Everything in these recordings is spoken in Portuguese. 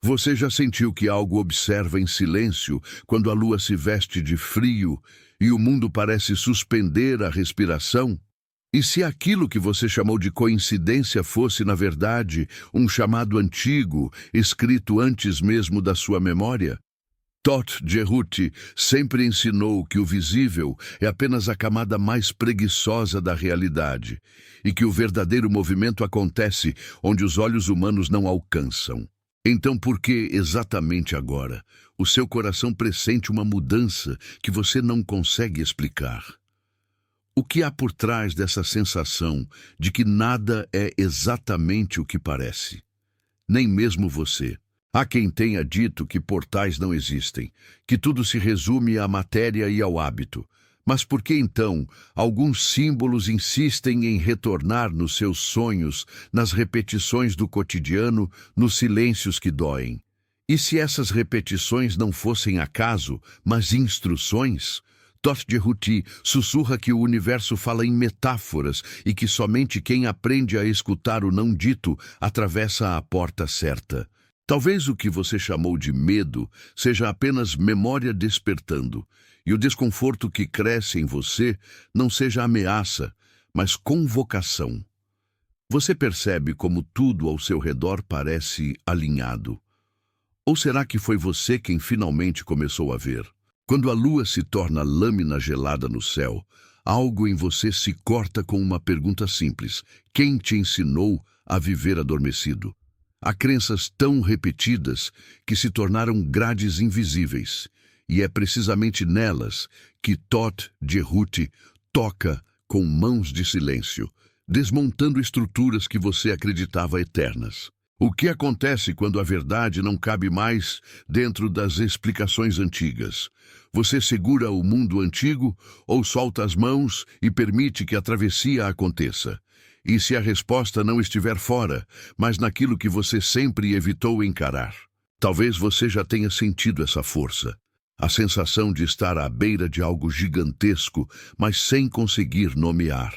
Você já sentiu que algo observa em silêncio quando a lua se veste de frio e o mundo parece suspender a respiração? E se aquilo que você chamou de coincidência fosse, na verdade, um chamado antigo, escrito antes mesmo da sua memória? Todt Ceruti sempre ensinou que o visível é apenas a camada mais preguiçosa da realidade e que o verdadeiro movimento acontece onde os olhos humanos não alcançam. Então, por que exatamente agora o seu coração pressente uma mudança que você não consegue explicar? O que há por trás dessa sensação de que nada é exatamente o que parece? Nem mesmo você. Há quem tenha dito que portais não existem, que tudo se resume à matéria e ao hábito. Mas por que então alguns símbolos insistem em retornar nos seus sonhos, nas repetições do cotidiano, nos silêncios que doem? E se essas repetições não fossem acaso, mas instruções? Todt Ceruti sussurra que o universo fala em metáforas e que somente quem aprende a escutar o não dito atravessa a porta certa. Talvez o que você chamou de medo seja apenas memória despertando, e o desconforto que cresce em você não seja ameaça, mas convocação. Você percebe como tudo ao seu redor parece alinhado? Ou será que foi você quem finalmente começou a ver? Quando a lua se torna lâmina gelada no céu, algo em você se corta com uma pergunta simples: quem te ensinou a viver adormecido? Há crenças tão repetidas que se tornaram grades invisíveis, e é precisamente nelas que Todt Ceruti toca com mãos de silêncio, desmontando estruturas que você acreditava eternas. O que acontece quando a verdade não cabe mais dentro das explicações antigas? Você segura o mundo antigo ou solta as mãos e permite que a travessia aconteça? E se a resposta não estiver fora, mas naquilo que você sempre evitou encarar? Talvez você já tenha sentido essa força. A sensação de estar à beira de algo gigantesco, mas sem conseguir nomear.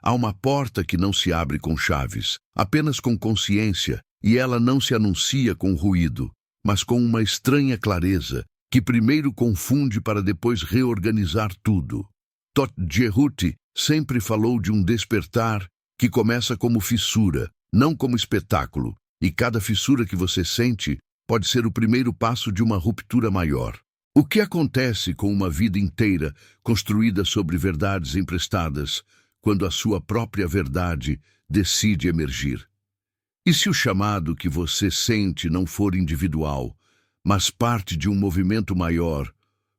Há uma porta que não se abre com chaves, apenas com consciência, e ela não se anuncia com ruído, mas com uma estranha clareza, que primeiro confunde para depois reorganizar tudo. Todt Ceruti sempre falou de um despertar que começa como fissura, não como espetáculo, e cada fissura que você sente pode ser o primeiro passo de uma ruptura maior. O que acontece com uma vida inteira construída sobre verdades emprestadas, quando a sua própria verdade decide emergir? E se o chamado que você sente não for individual, mas parte de um movimento maior,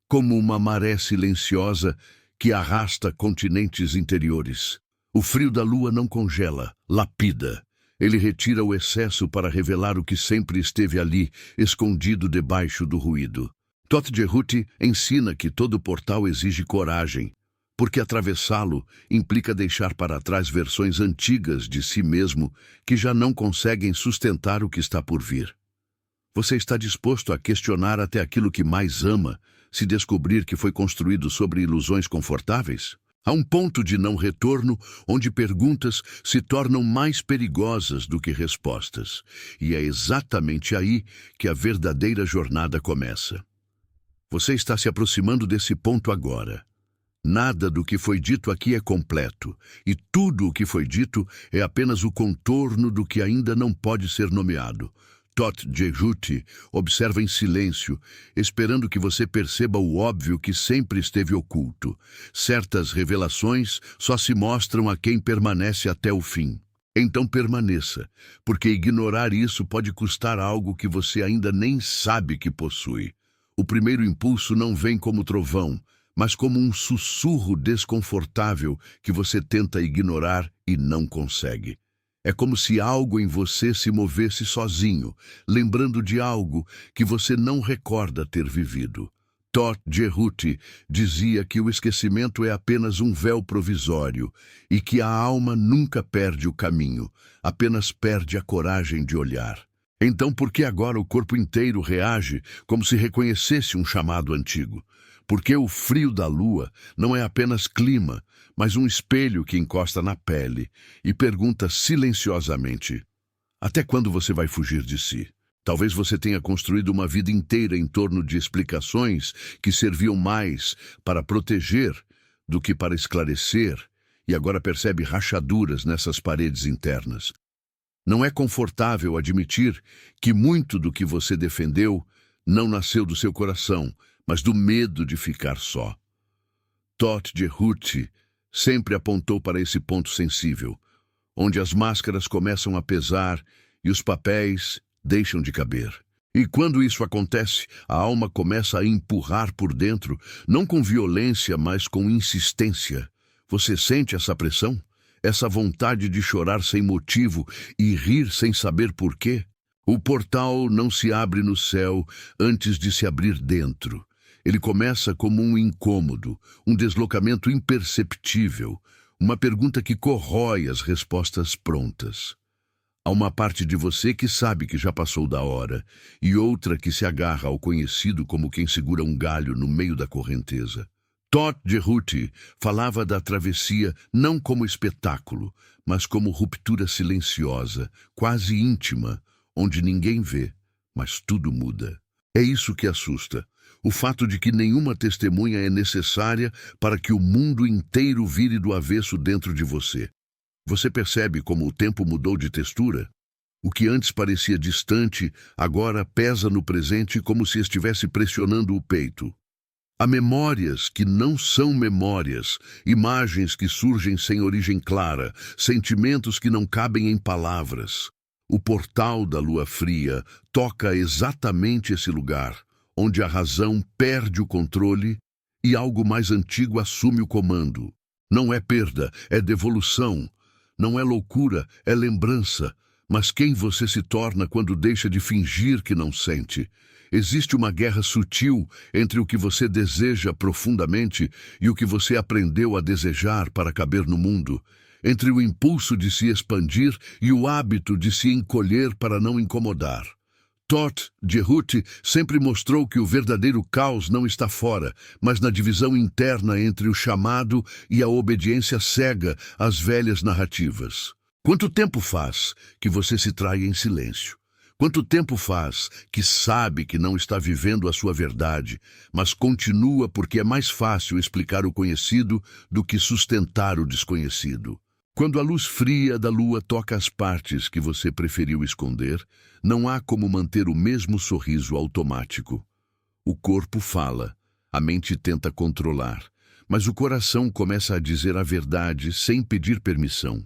como uma maré silenciosa que arrasta continentes interiores? O frio da lua não congela, lapida. Ele retira o excesso para revelar o que sempre esteve ali, escondido debaixo do ruído. Todt Ceruti ensina que todo portal exige coragem, porque atravessá-lo implica deixar para trás versões antigas de si mesmo que já não conseguem sustentar o que está por vir. Você está disposto a questionar até aquilo que mais ama, se descobrir que foi construído sobre ilusões confortáveis? Há um ponto de não retorno onde perguntas se tornam mais perigosas do que respostas, e é exatamente aí que a verdadeira jornada começa. Você está se aproximando desse ponto agora. Nada do que foi dito aqui é completo, e tudo o que foi dito é apenas o contorno do que ainda não pode ser nomeado. Todt Ceruti observa em silêncio, esperando que você perceba o óbvio que sempre esteve oculto. Certas revelações só se mostram a quem permanece até o fim. Então permaneça, porque ignorar isso pode custar algo que você ainda nem sabe que possui. O primeiro impulso não vem como trovão, mas como um sussurro desconfortável que você tenta ignorar e não consegue. É como se algo em você se movesse sozinho, lembrando de algo que você não recorda ter vivido. Todt Ceruti dizia que o esquecimento é apenas um véu provisório e que a alma nunca perde o caminho, apenas perde a coragem de olhar. Então, por que agora o corpo inteiro reage como se reconhecesse um chamado antigo? Porque o frio da lua não é apenas clima, mas um espelho que encosta na pele e pergunta silenciosamente: até quando você vai fugir de si? Talvez você tenha construído uma vida inteira em torno de explicações que serviam mais para proteger do que para esclarecer, e agora percebe rachaduras nessas paredes internas. Não é confortável admitir que muito do que você defendeu não nasceu do seu coração, mas do medo de ficar só. Todd Jehuti sempre apontou para esse ponto sensível, onde as máscaras começam a pesar e os papéis deixam de caber. E quando isso acontece, a alma começa a empurrar por dentro, não com violência, mas com insistência. Você sente essa pressão? Essa vontade de chorar sem motivo e rir sem saber por quê? O portal não se abre no céu antes de se abrir dentro. Ele começa como um incômodo, um deslocamento imperceptível, uma pergunta que corrói as respostas prontas. Há uma parte de você que sabe que já passou da hora, e outra que se agarra ao conhecido como quem segura um galho no meio da correnteza. Todd Jehuti falava da travessia não como espetáculo, mas como ruptura silenciosa, quase íntima, onde ninguém vê, mas tudo muda. É isso que assusta. O fato de que nenhuma testemunha é necessária para que o mundo inteiro vire do avesso dentro de você. Você percebe como o tempo mudou de textura? O que antes parecia distante, agora pesa no presente como se estivesse pressionando o peito. Há memórias que não são memórias, imagens que surgem sem origem clara, sentimentos que não cabem em palavras. O portal da lua fria toca exatamente esse lugar, onde a razão perde o controle e algo mais antigo assume o comando. Não é perda, é devolução. Não é loucura, é lembrança. Mas quem você se torna quando deixa de fingir que não sente? Existe uma guerra sutil entre o que você deseja profundamente e o que você aprendeu a desejar para caber no mundo, entre o impulso de se expandir e o hábito de se encolher para não incomodar. Todd Jehuti sempre mostrou que o verdadeiro caos não está fora, mas na divisão interna entre o chamado e a obediência cega às velhas narrativas. Quanto tempo faz que você se trai em silêncio? Quanto tempo faz que sabe que não está vivendo a sua verdade, mas continua porque é mais fácil explicar o conhecido do que sustentar o desconhecido? Quando a luz fria da lua toca as partes que você preferiu esconder, não há como manter o mesmo sorriso automático. O corpo fala, a mente tenta controlar, mas o coração começa a dizer a verdade sem pedir permissão.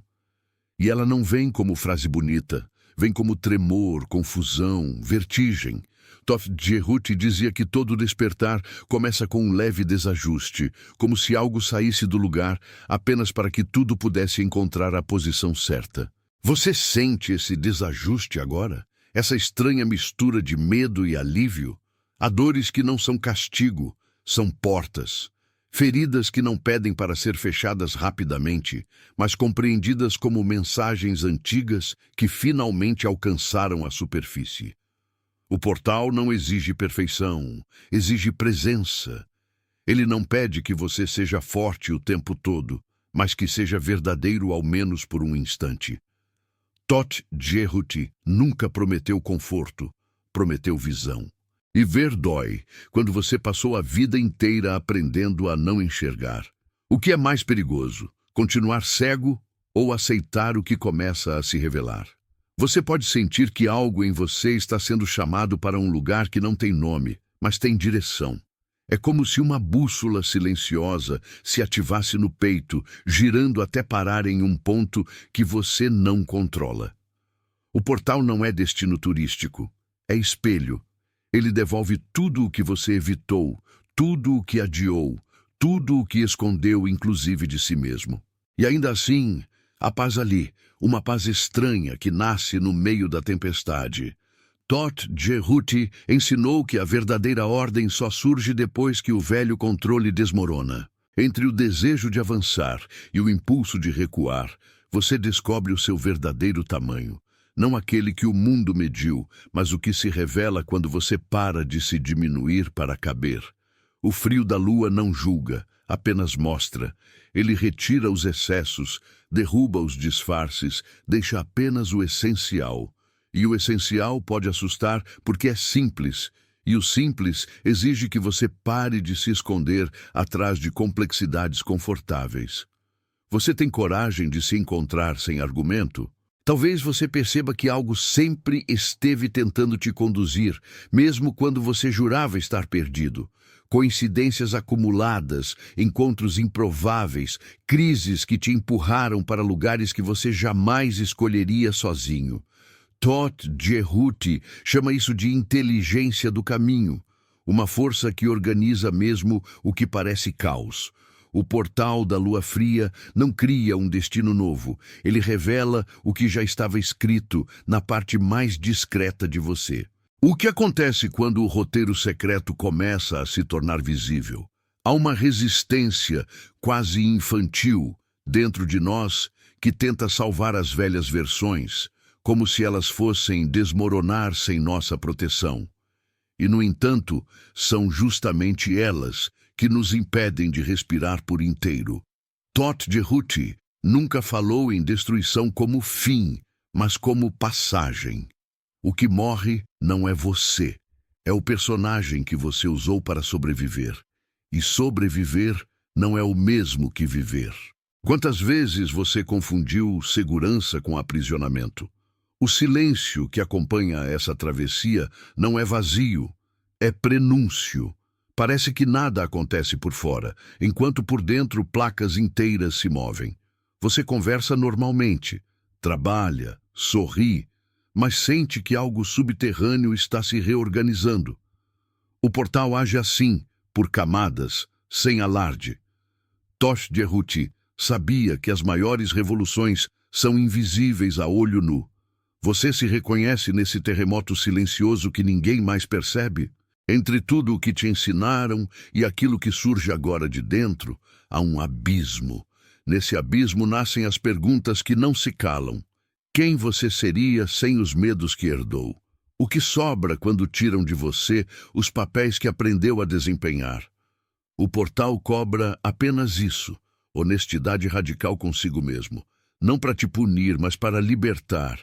E ela não vem como frase bonita, vem como tremor, confusão, vertigem. Todd Jehuti dizia que todo despertar começa com um leve desajuste, como se algo saísse do lugar apenas para que tudo pudesse encontrar a posição certa. Você sente esse desajuste agora? Essa estranha mistura de medo e alívio? Há dores que não são castigo, são portas. Feridas que não pedem para ser fechadas rapidamente, mas compreendidas como mensagens antigas que finalmente alcançaram a superfície. O portal não exige perfeição, exige presença. Ele não pede que você seja forte o tempo todo, mas que seja verdadeiro ao menos por um instante. Todd Jehuti nunca prometeu conforto, prometeu visão. E ver dói quando você passou a vida inteira aprendendo a não enxergar. O que é mais perigoso, continuar cego ou aceitar o que começa a se revelar? Você pode sentir que algo em você está sendo chamado para um lugar que não tem nome, mas tem direção. É como se uma bússola silenciosa se ativasse no peito, girando até parar em um ponto que você não controla. O portal não é destino turístico, é espelho. Ele devolve tudo o que você evitou, tudo o que adiou, tudo o que escondeu, inclusive de si mesmo. E ainda assim, há paz ali, uma paz estranha que nasce no meio da tempestade. Todd Jehuti ensinou que a verdadeira ordem só surge depois que o velho controle desmorona. Entre o desejo de avançar e o impulso de recuar, você descobre o seu verdadeiro tamanho. Não aquele que o mundo mediu, mas o que se revela quando você para de se diminuir para caber. O frio da lua não julga, apenas mostra. Ele retira os excessos, derruba os disfarces, deixa apenas o essencial. E o essencial pode assustar porque é simples, e o simples exige que você pare de se esconder atrás de complexidades confortáveis. Você tem coragem de se encontrar sem argumento? Talvez você perceba que algo sempre esteve tentando te conduzir, mesmo quando você jurava estar perdido. Coincidências acumuladas, encontros improváveis, crises que te empurraram para lugares que você jamais escolheria sozinho. Todd Jehuti chama isso de inteligência do caminho, uma força que organiza mesmo o que parece caos. O portal da lua fria não cria um destino novo, ele revela o que já estava escrito na parte mais discreta de você. O que acontece quando o roteiro secreto começa a se tornar visível? Há uma resistência quase infantil dentro de nós que tenta salvar as velhas versões, como se elas fossem desmoronar sem nossa proteção. E, no entanto, são justamente elas que nos impedem de respirar por inteiro. Todd Jehuti nunca falou em destruição como fim, mas como passagem. O que morre não é você, é o personagem que você usou para sobreviver. E sobreviver não é o mesmo que viver. Quantas vezes você confundiu segurança com aprisionamento? O silêncio que acompanha essa travessia não é vazio, é prenúncio. Parece que nada acontece por fora, enquanto por dentro placas inteiras se movem. Você conversa normalmente, trabalha, sorri, mas sente que algo subterrâneo está se reorganizando. O portal age assim, por camadas, sem alarde. Todd Jehuti sabia que as maiores revoluções são invisíveis a olho nu. Você se reconhece nesse terremoto silencioso que ninguém mais percebe? Entre tudo o que te ensinaram e aquilo que surge agora de dentro, há um abismo. Nesse abismo nascem as perguntas que não se calam. Quem você seria sem os medos que herdou? O que sobra quando tiram de você os papéis que aprendeu a desempenhar? O portal cobra apenas isso, honestidade radical consigo mesmo. Não para te punir, mas para libertar.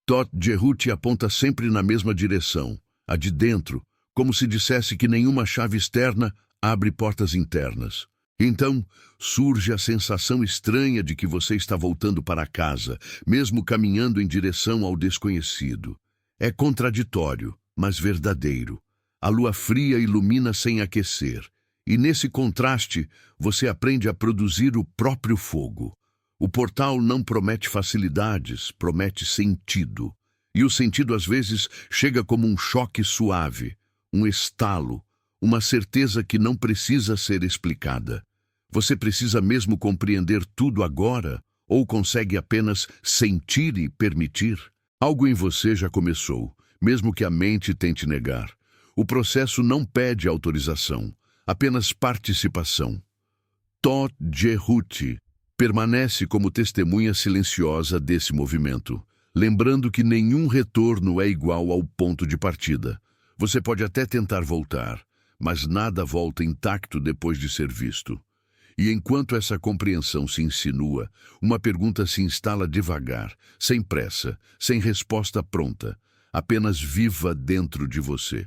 Todd Jehuti aponta sempre na mesma direção, a de dentro, como se dissesse que nenhuma chave externa abre portas internas. Então, surge a sensação estranha de que você está voltando para casa, mesmo caminhando em direção ao desconhecido. É contraditório, mas verdadeiro. A lua fria ilumina sem aquecer, e nesse contraste você aprende a produzir o próprio fogo. O portal não promete facilidades, promete sentido. E o sentido às vezes chega como um choque suave, um estalo, uma certeza que não precisa ser explicada. Você precisa mesmo compreender tudo agora, ou consegue apenas sentir e permitir? Algo em você já começou, mesmo que a mente tente negar. O processo não pede autorização, apenas participação. Todd Jehuti permanece como testemunha silenciosa desse movimento, lembrando que nenhum retorno é igual ao ponto de partida. Você pode até tentar voltar, mas nada volta intacto depois de ser visto. E enquanto essa compreensão se insinua, uma pergunta se instala devagar, sem pressa, sem resposta pronta, apenas viva dentro de você.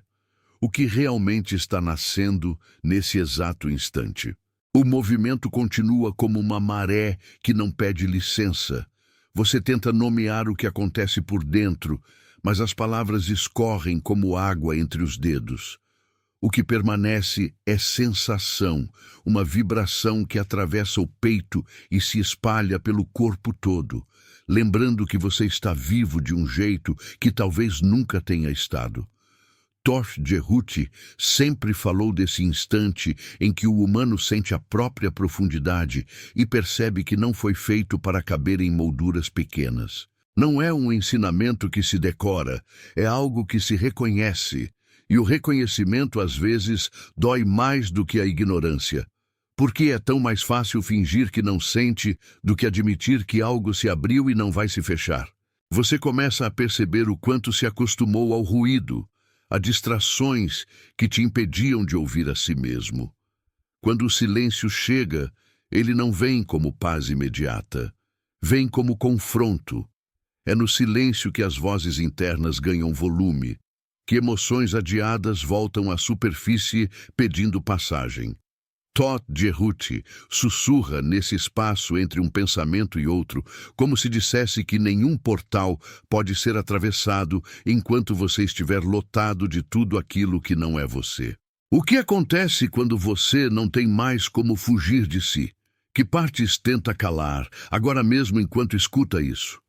O que realmente está nascendo nesse exato instante? O movimento continua como uma maré que não pede licença. Você tenta nomear o que acontece por dentro, mas as palavras escorrem como água entre os dedos. O que permanece é sensação, uma vibração que atravessa o peito e se espalha pelo corpo todo, lembrando que você está vivo de um jeito que talvez nunca tenha estado. Todd Jehuti sempre falou desse instante em que o humano sente a própria profundidade e percebe que não foi feito para caber em molduras pequenas. Não é um ensinamento que se decora, é algo que se reconhece. E o reconhecimento, às vezes, dói mais do que a ignorância. Porque é tão mais fácil fingir que não sente do que admitir que algo se abriu e não vai se fechar. Você começa a perceber o quanto se acostumou ao ruído, a distrações que te impediam de ouvir a si mesmo. Quando o silêncio chega, ele não vem como paz imediata, vem como confronto. É no silêncio que as vozes internas ganham volume, que emoções adiadas voltam à superfície pedindo passagem. Todd Gerhut sussurra nesse espaço entre um pensamento e outro, como se dissesse que nenhum portal pode ser atravessado enquanto você estiver lotado de tudo aquilo que não é você. O que acontece quando você não tem mais como fugir de si? Que partes tenta calar, agora mesmo enquanto escuta isso?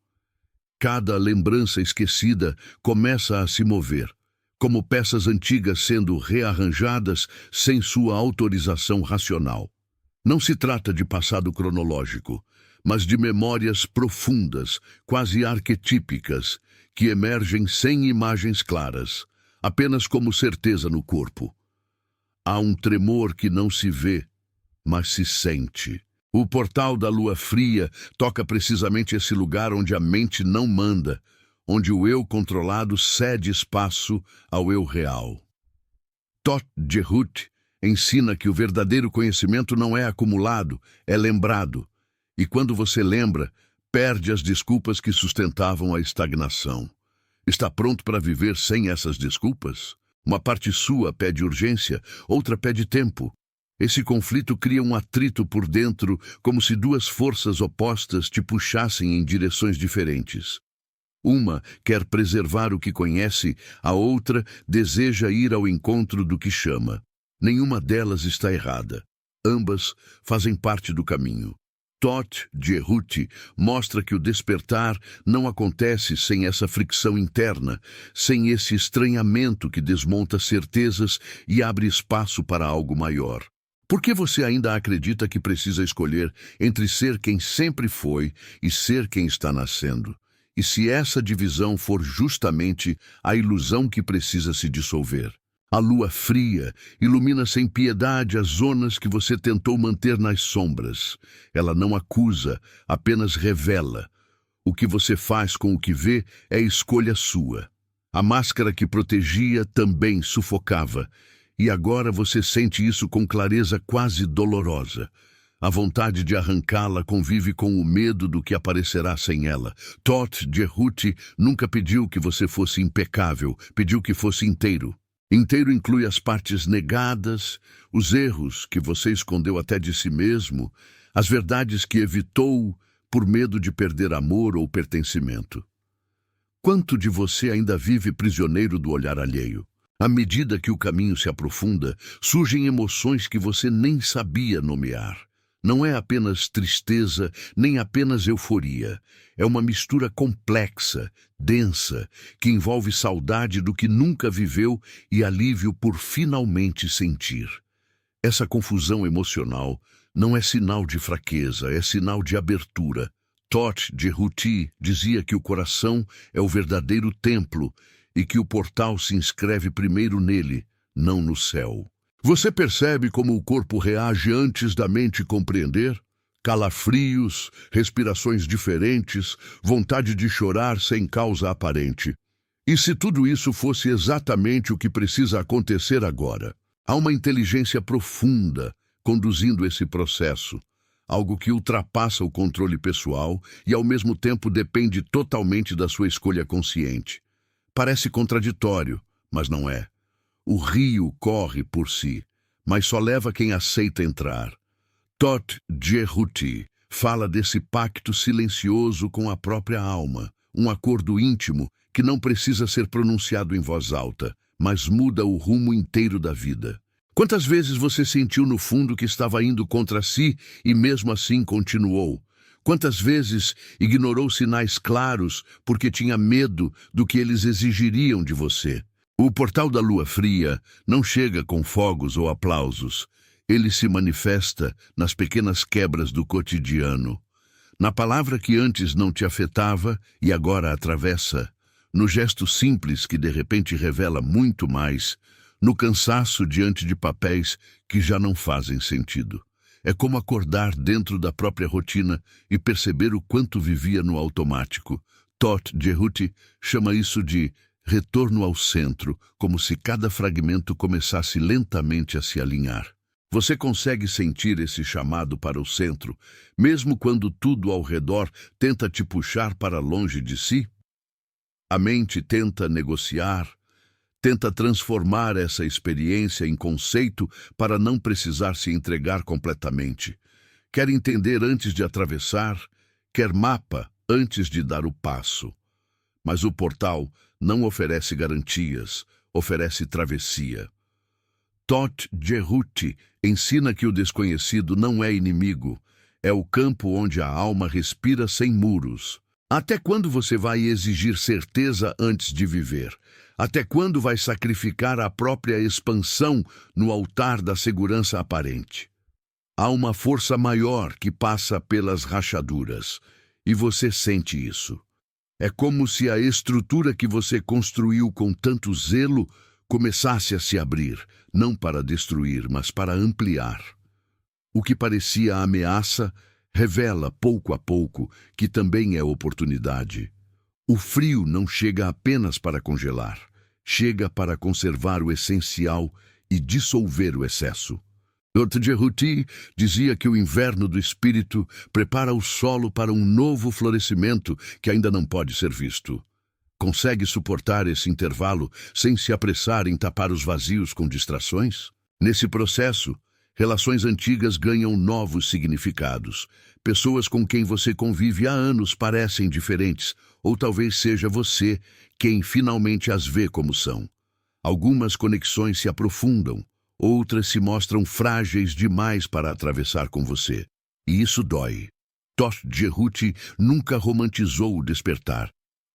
Cada lembrança esquecida começa a se mover, como peças antigas sendo rearranjadas sem sua autorização racional. Não se trata de passado cronológico, mas de memórias profundas, quase arquetípicas, que emergem sem imagens claras, apenas como certeza no corpo. Há um tremor que não se vê, mas se sente. O portal da lua fria toca precisamente esse lugar onde a mente não manda, onde o eu controlado cede espaço ao eu real. Todd Gerhut ensina que o verdadeiro conhecimento não é acumulado, é lembrado. E quando você lembra, perde as desculpas que sustentavam a estagnação. Está pronto para viver sem essas desculpas? Uma parte sua pede urgência, outra pede tempo. Esse conflito cria um atrito por dentro, como se duas forças opostas te puxassem em direções diferentes. Uma quer preservar o que conhece, a outra deseja ir ao encontro do que chama. Nenhuma delas está errada. Ambas fazem parte do caminho. Todd Gerhut mostra que o despertar não acontece sem essa fricção interna, sem esse estranhamento que desmonta certezas e abre espaço para algo maior. Por que você ainda acredita que precisa escolher entre ser quem sempre foi e ser quem está nascendo? E se essa divisão for justamente a ilusão que precisa se dissolver? A lua fria ilumina sem piedade as zonas que você tentou manter nas sombras. Ela não acusa, apenas revela. O que você faz com o que vê é escolha sua. A máscara que protegia também sufocava. E agora você sente isso com clareza quase dolorosa. A vontade de arrancá-la convive com o medo do que aparecerá sem ela. Todd Gerhut nunca pediu que você fosse impecável, pediu que fosse inteiro. Inteiro inclui as partes negadas, os erros que você escondeu até de si mesmo, as verdades que evitou por medo de perder amor ou pertencimento. Quanto de você ainda vive prisioneiro do olhar alheio? À medida que o caminho se aprofunda, surgem emoções que você nem sabia nomear. Não é apenas tristeza, nem apenas euforia. É uma mistura complexa, densa, que envolve saudade do que nunca viveu e alívio por finalmente sentir. Essa confusão emocional não é sinal de fraqueza, é sinal de abertura. Todd Gerhut dizia que o coração é o verdadeiro templo e que o portal se inscreve primeiro nele, não no céu. Você percebe como o corpo reage antes da mente compreender? Calafrios, respirações diferentes, vontade de chorar sem causa aparente. E se tudo isso fosse exatamente o que precisa acontecer agora? Há uma inteligência profunda conduzindo esse processo, algo que ultrapassa o controle pessoal e ao mesmo tempo depende totalmente da sua escolha consciente. Parece contraditório, mas não é. O rio corre por si, mas só leva quem aceita entrar. Todd Gerhut fala desse pacto silencioso com a própria alma, um acordo íntimo que não precisa ser pronunciado em voz alta, mas muda o rumo inteiro da vida. Quantas vezes você sentiu no fundo que estava indo contra si e mesmo assim continuou? Quantas vezes ignorou sinais claros porque tinha medo do que eles exigiriam de você? O portal da lua fria não chega com fogos ou aplausos. Ele se manifesta nas pequenas quebras do cotidiano. Na palavra que antes não te afetava e agora atravessa. No gesto simples que de repente revela muito mais. No cansaço diante de papéis que já não fazem sentido. É como acordar dentro da própria rotina e perceber o quanto vivia no automático. Todd Gerhut chama isso de retorno ao centro, como se cada fragmento começasse lentamente a se alinhar. Você consegue sentir esse chamado para o centro, mesmo quando tudo ao redor tenta te puxar para longe de si? A mente tenta negociar, tenta transformar essa experiência em conceito para não precisar se entregar completamente. Quer entender antes de atravessar, quer mapa antes de dar o passo. Mas o portal não oferece garantias, oferece travessia. Todt Jehuti ensina que o desconhecido não é inimigo, é o campo onde a alma respira sem muros. Até quando você vai exigir certeza antes de viver? Até quando vai sacrificar a própria expansão no altar da segurança aparente? Há uma força maior que passa pelas rachaduras, e você sente isso. É como se a estrutura que você construiu com tanto zelo começasse a se abrir, não para destruir, mas para ampliar. O que parecia ameaça revela, pouco a pouco, que também é oportunidade. O frio não chega apenas para congelar, chega para conservar o essencial e dissolver o excesso. Todt Jehuti dizia que o inverno do espírito prepara o solo para um novo florescimento que ainda não pode ser visto. Consegue suportar esse intervalo sem se apressar em tapar os vazios com distrações? Nesse processo, relações antigas ganham novos significados. Pessoas com quem você convive há anos parecem diferentes, ou talvez seja você quem finalmente as vê como são. Algumas conexões se aprofundam, outras se mostram frágeis demais para atravessar com você. E isso dói. Todt Jehuti nunca romantizou o despertar.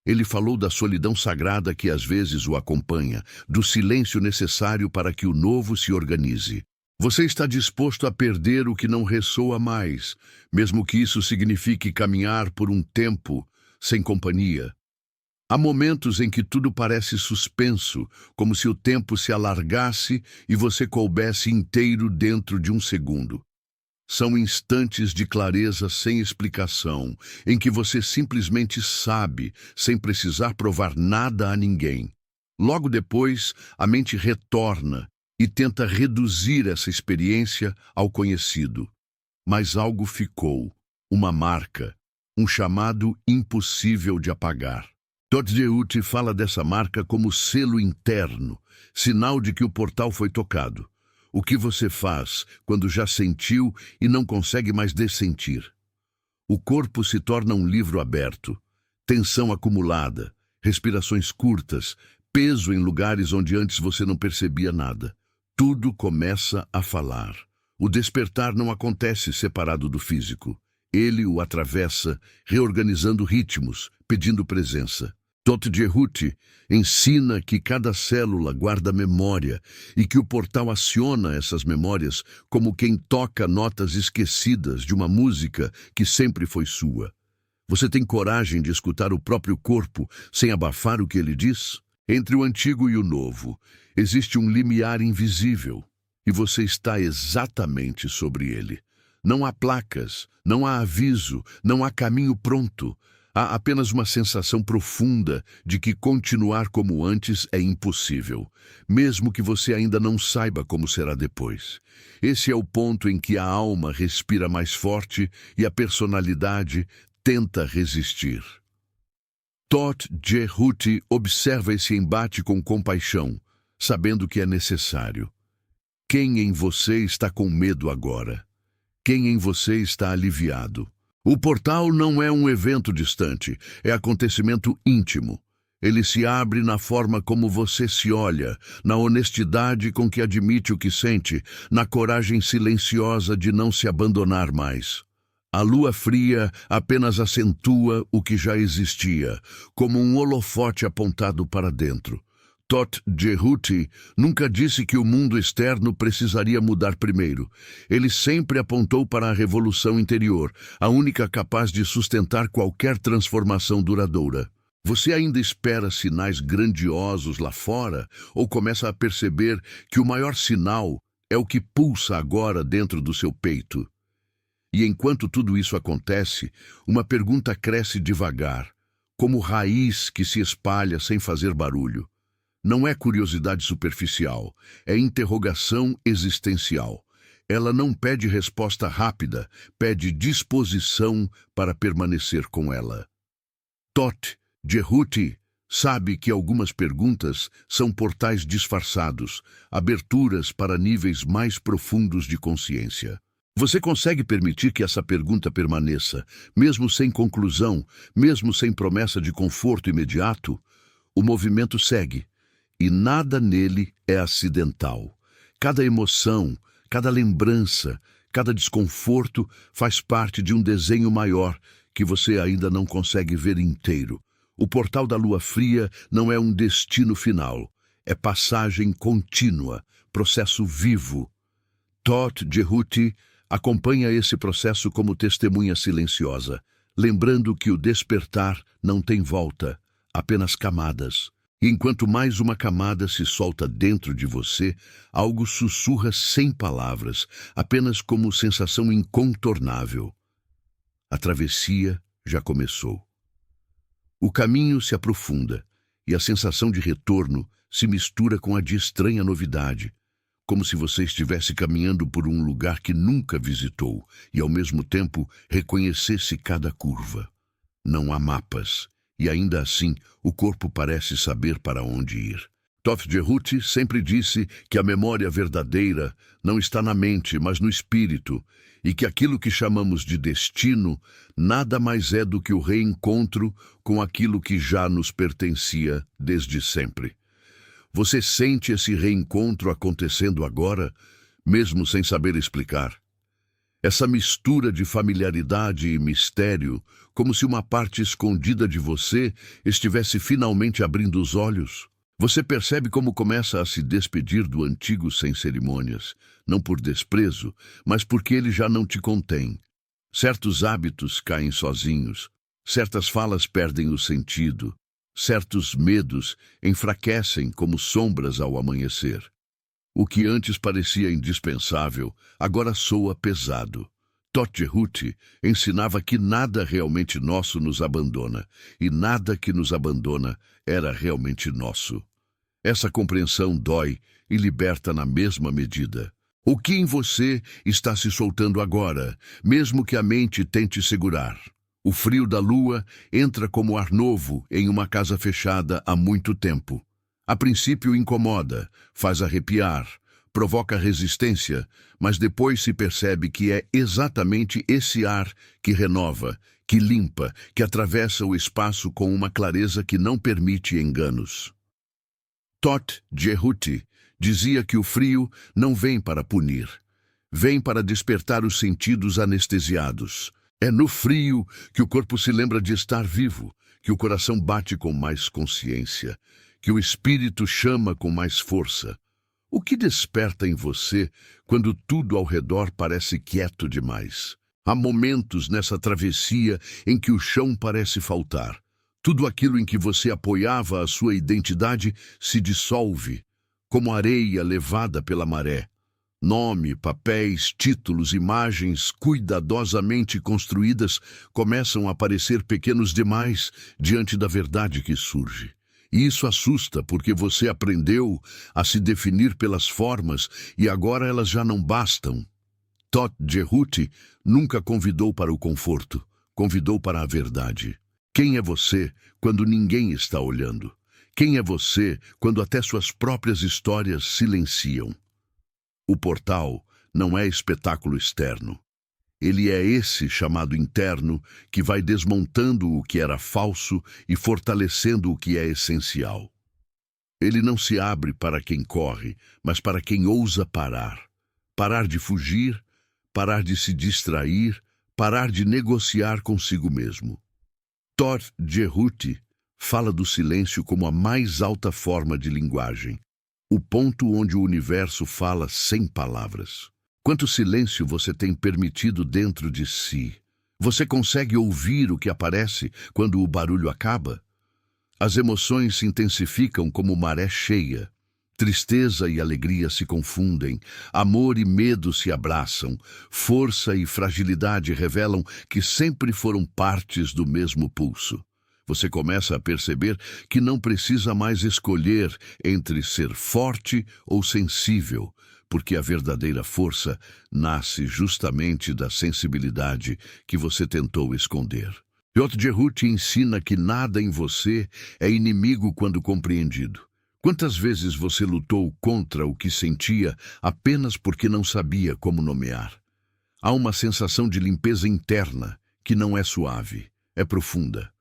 Ele falou da solidão sagrada que às vezes o acompanha, do silêncio necessário para que o novo se organize. Você está disposto a perder o que não ressoa mais, mesmo que isso signifique caminhar por um tempo sem companhia. Há momentos em que tudo parece suspenso, como se o tempo se alargasse e você coubesse inteiro dentro de um segundo. São instantes de clareza sem explicação, em que você simplesmente sabe, sem precisar provar nada a ninguém. Logo depois, a mente retorna e tenta reduzir essa experiência ao conhecido. Mas algo ficou, uma marca, um chamado impossível de apagar. Todt Jehuti fala dessa marca como selo interno, sinal de que o portal foi tocado. O que você faz quando já sentiu e não consegue mais dessentir? O corpo se torna um livro aberto, tensão acumulada, respirações curtas, peso em lugares onde antes você não percebia nada. Tudo começa a falar. O despertar não acontece separado do físico. Ele o atravessa, reorganizando ritmos, pedindo presença. Todt Jehuti ensina que cada célula guarda memória e que o portal aciona essas memórias como quem toca notas esquecidas de uma música que sempre foi sua. Você tem coragem de escutar o próprio corpo sem abafar o que ele diz? Entre o antigo e o novo, existe um limiar invisível e você está exatamente sobre ele. Não há placas, não há aviso, não há caminho pronto. Há apenas uma sensação profunda de que continuar como antes é impossível, mesmo que você ainda não saiba como será depois. Esse é o ponto em que a alma respira mais forte e a personalidade tenta resistir. Todt Jehuti observa esse embate com compaixão, sabendo que é necessário. Quem em você está com medo agora? Quem em você está aliviado? O portal não é um evento distante, é acontecimento íntimo. Ele se abre na forma como você se olha, na honestidade com que admite o que sente, na coragem silenciosa de não se abandonar mais. A lua fria apenas acentua o que já existia, como um holofote apontado para dentro. Todt Jehuti nunca disse que o mundo externo precisaria mudar primeiro. Ele sempre apontou para a revolução interior, a única capaz de sustentar qualquer transformação duradoura. Você ainda espera sinais grandiosos lá fora ou começa a perceber que o maior sinal é o que pulsa agora dentro do seu peito? E enquanto tudo isso acontece, uma pergunta cresce devagar, como raiz que se espalha sem fazer barulho. Não é curiosidade superficial, é interrogação existencial. Ela não pede resposta rápida, pede disposição para permanecer com ela. Toth Jehuti sabe que algumas perguntas são portais disfarçados, aberturas para níveis mais profundos de consciência. Você consegue permitir que essa pergunta permaneça, mesmo sem conclusão, mesmo sem promessa de conforto imediato? O movimento segue, e nada nele é acidental. Cada emoção, cada lembrança, cada desconforto faz parte de um desenho maior que você ainda não consegue ver inteiro. O portal da lua fria não é um destino final, é passagem contínua, processo vivo. Toth Jehuti acompanha esse processo como testemunha silenciosa, lembrando que o despertar não tem volta, apenas camadas. E enquanto mais uma camada se solta dentro de você, algo sussurra sem palavras, apenas como sensação incontornável. A travessia já começou. O caminho se aprofunda e a sensação de retorno se mistura com a de estranha novidade, como se você estivesse caminhando por um lugar que nunca visitou e, ao mesmo tempo, reconhecesse cada curva. Não há mapas, e ainda assim o corpo parece saber para onde ir. Toth Jehuti sempre disse que a memória verdadeira não está na mente, mas no espírito, e que aquilo que chamamos de destino nada mais é do que o reencontro com aquilo que já nos pertencia desde sempre. Você sente esse reencontro acontecendo agora, mesmo sem saber explicar? Essa mistura de familiaridade e mistério, como se uma parte escondida de você estivesse finalmente abrindo os olhos. Você percebe como começa a se despedir do antigo sem cerimônias, não por desprezo, mas porque ele já não te contém. Certos hábitos caem sozinhos, certas falas perdem o sentido, certos medos enfraquecem como sombras ao amanhecer. O que antes parecia indispensável, agora soa pesado. Toth Jehuti ensinava que nada realmente nosso nos abandona, e nada que nos abandona era realmente nosso. Essa compreensão dói e liberta na mesma medida. O que em você está se soltando agora, mesmo que a mente tente segurar? O frio da lua entra como ar novo em uma casa fechada há muito tempo. A princípio incomoda, faz arrepiar, provoca resistência, mas depois se percebe que é exatamente esse ar que renova, que limpa, que atravessa o espaço com uma clareza que não permite enganos. Toth Jehuti dizia que o frio não vem para punir, vem para despertar os sentidos anestesiados. É no frio que o corpo se lembra de estar vivo, que o coração bate com mais consciência, que o espírito chama com mais força. O que desperta em você quando tudo ao redor parece quieto demais? Há momentos nessa travessia em que o chão parece faltar. Tudo aquilo em que você apoiava a sua identidade se dissolve, como areia levada pela maré. Nome, papéis, títulos, imagens cuidadosamente construídas começam a parecer pequenos demais diante da verdade que surge. E isso assusta porque você aprendeu a se definir pelas formas e agora elas já não bastam. Toth Jehuti nunca convidou para o conforto, convidou para a verdade. Quem é você quando ninguém está olhando? Quem é você quando até suas próprias histórias silenciam? O portal não é espetáculo externo. Ele é esse chamado interno que vai desmontando o que era falso e fortalecendo o que é essencial. Ele não se abre para quem corre, mas para quem ousa parar. Parar de fugir, parar de se distrair, parar de negociar consigo mesmo. Toth Jehuti fala do silêncio como a mais alta forma de linguagem, o ponto onde o universo fala sem palavras. Quanto silêncio você tem permitido dentro de si? Você consegue ouvir o que aparece quando o barulho acaba? As emoções se intensificam como maré cheia. Tristeza e alegria se confundem, amor e medo se abraçam, força e fragilidade revelam que sempre foram partes do mesmo pulso. Você começa a perceber que não precisa mais escolher entre ser forte ou sensível, porque a verdadeira força nasce justamente da sensibilidade que você tentou esconder. Todd Jerut ensina que nada em você é inimigo quando compreendido. Quantas vezes você lutou contra o que sentia apenas porque não sabia como nomear? Há uma sensação de limpeza interna que não é suave, é profunda.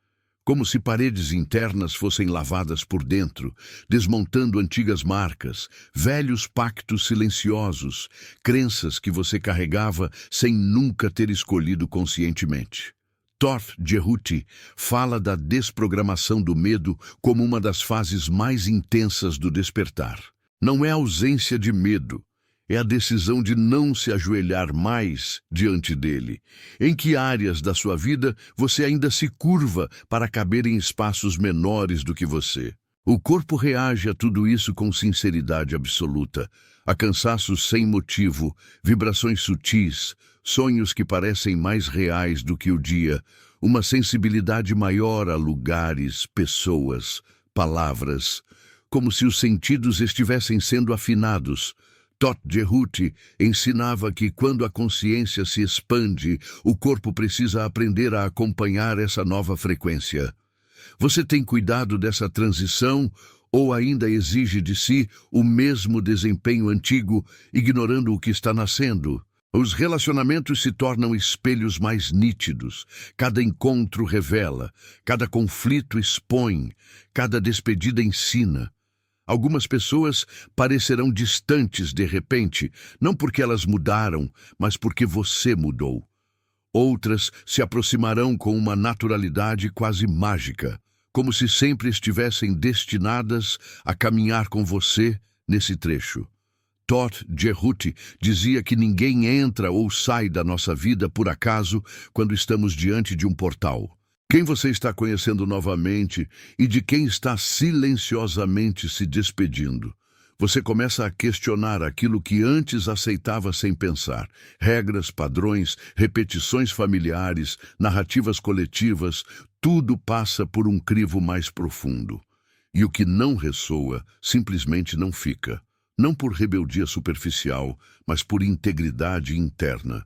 Como se paredes internas fossem lavadas por dentro, desmontando antigas marcas, velhos pactos silenciosos, crenças que você carregava sem nunca ter escolhido conscientemente. Todd Jerut fala da desprogramação do medo como uma das fases mais intensas do despertar. Não é a ausência de medo, é a decisão de não se ajoelhar mais diante dele. Em que áreas da sua vida você ainda se curva para caber em espaços menores do que você? O corpo reage a tudo isso com sinceridade absoluta. A cansaços sem motivo, vibrações sutis, sonhos que parecem mais reais do que o dia, uma sensibilidade maior a lugares, pessoas, palavras, como se os sentidos estivessem sendo afinados. Todd Jerut ensinava que quando a consciência se expande, o corpo precisa aprender a acompanhar essa nova frequência. Você tem cuidado dessa transição ou ainda exige de si o mesmo desempenho antigo, ignorando o que está nascendo? Os relacionamentos se tornam espelhos mais nítidos. Cada encontro revela, cada conflito expõe, cada despedida ensina. Algumas pessoas parecerão distantes de repente, não porque elas mudaram, mas porque você mudou. Outras se aproximarão com uma naturalidade quase mágica, como se sempre estivessem destinadas a caminhar com você nesse trecho. Todd Jerut dizia que ninguém entra ou sai da nossa vida por acaso quando estamos diante de um portal. Quem você está conhecendo novamente e de quem está silenciosamente se despedindo? Você começa a questionar aquilo que antes aceitava sem pensar. Regras, padrões, repetições familiares, narrativas coletivas, tudo passa por um crivo mais profundo. E o que não ressoa simplesmente não fica. Não por rebeldia superficial, mas por integridade interna.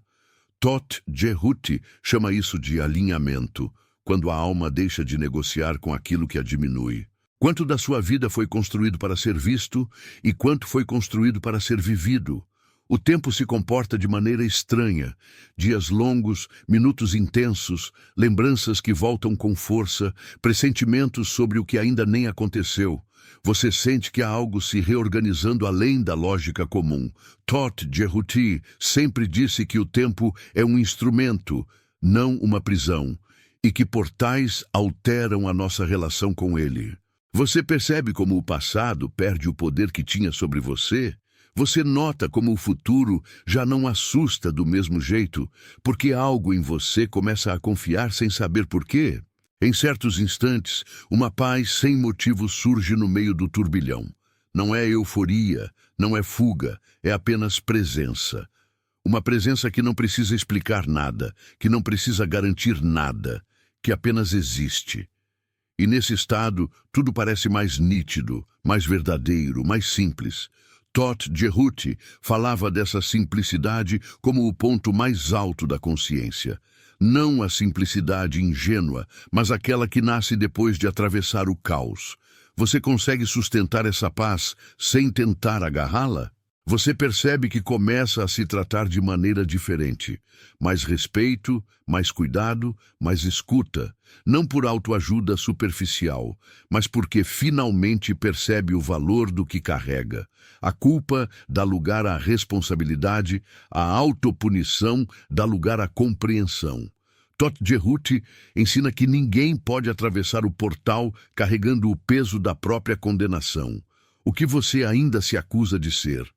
Todd Jerut chama isso de alinhamento, quando a alma deixa de negociar com aquilo que a diminui. Quanto da sua vida foi construído para ser visto e quanto foi construído para ser vivido? O tempo se comporta de maneira estranha. Dias longos, minutos intensos, lembranças que voltam com força, pressentimentos sobre o que ainda nem aconteceu. Você sente que há algo se reorganizando além da lógica comum. Todd Jerut sempre disse que o tempo é um instrumento, não uma prisão, e que portais alteram a nossa relação com ele. Você percebe como o passado perde o poder que tinha sobre você? Você nota como o futuro já não assusta do mesmo jeito, porque algo em você começa a confiar sem saber por quê? Em certos instantes, uma paz sem motivo surge no meio do turbilhão. Não é euforia, não é fuga, é apenas presença. Uma presença que não precisa explicar nada, que não precisa garantir nada, que apenas existe. E nesse estado, tudo parece mais nítido, mais verdadeiro, mais simples. Todd Jerut falava dessa simplicidade como o ponto mais alto da consciência. Não a simplicidade ingênua, mas aquela que nasce depois de atravessar o caos. Você consegue sustentar essa paz sem tentar agarrá-la? Você percebe que começa a se tratar de maneira diferente. Mais respeito, mais cuidado, mais escuta. Não por autoajuda superficial, mas porque finalmente percebe o valor do que carrega. A culpa dá lugar à responsabilidade, a autopunição dá lugar à compreensão. Todd Jerut ensina que ninguém pode atravessar o portal carregando o peso da própria condenação. O que você ainda se acusa de ser?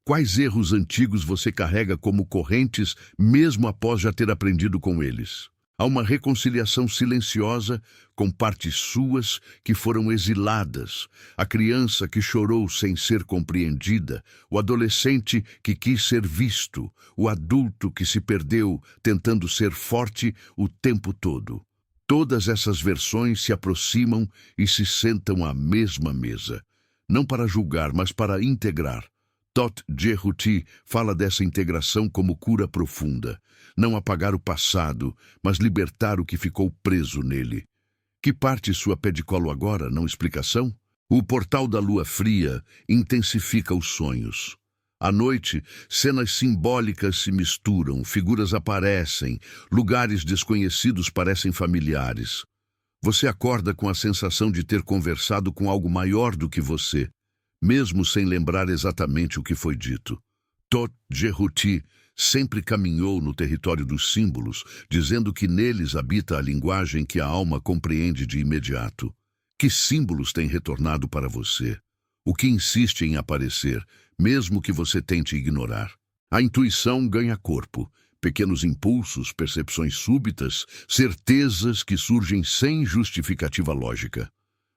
Quais erros antigos você carrega como correntes, mesmo após já ter aprendido com eles? Há uma reconciliação silenciosa com partes suas que foram exiladas, a criança que chorou sem ser compreendida, o adolescente que quis ser visto, o adulto que se perdeu tentando ser forte o tempo todo. Todas essas versões se aproximam e se sentam à mesma mesa, não para julgar, mas para integrar. Tot Jehuti fala dessa integração como cura profunda. Não apagar o passado, mas libertar o que ficou preso nele. Que parte sua pé de colo agora, não explicação? O portal da lua fria intensifica os sonhos. À noite, cenas simbólicas se misturam, figuras aparecem, lugares desconhecidos parecem familiares. Você acorda com a sensação de ter conversado com algo maior do que você, mesmo sem lembrar exatamente o que foi dito. Tot Jehuti sempre caminhou no território dos símbolos, dizendo que neles habita a linguagem que a alma compreende de imediato. Que símbolos têm retornado para você? O que insiste em aparecer, mesmo que você tente ignorar? A intuição ganha corpo. Pequenos impulsos, percepções súbitas, certezas que surgem sem justificativa lógica.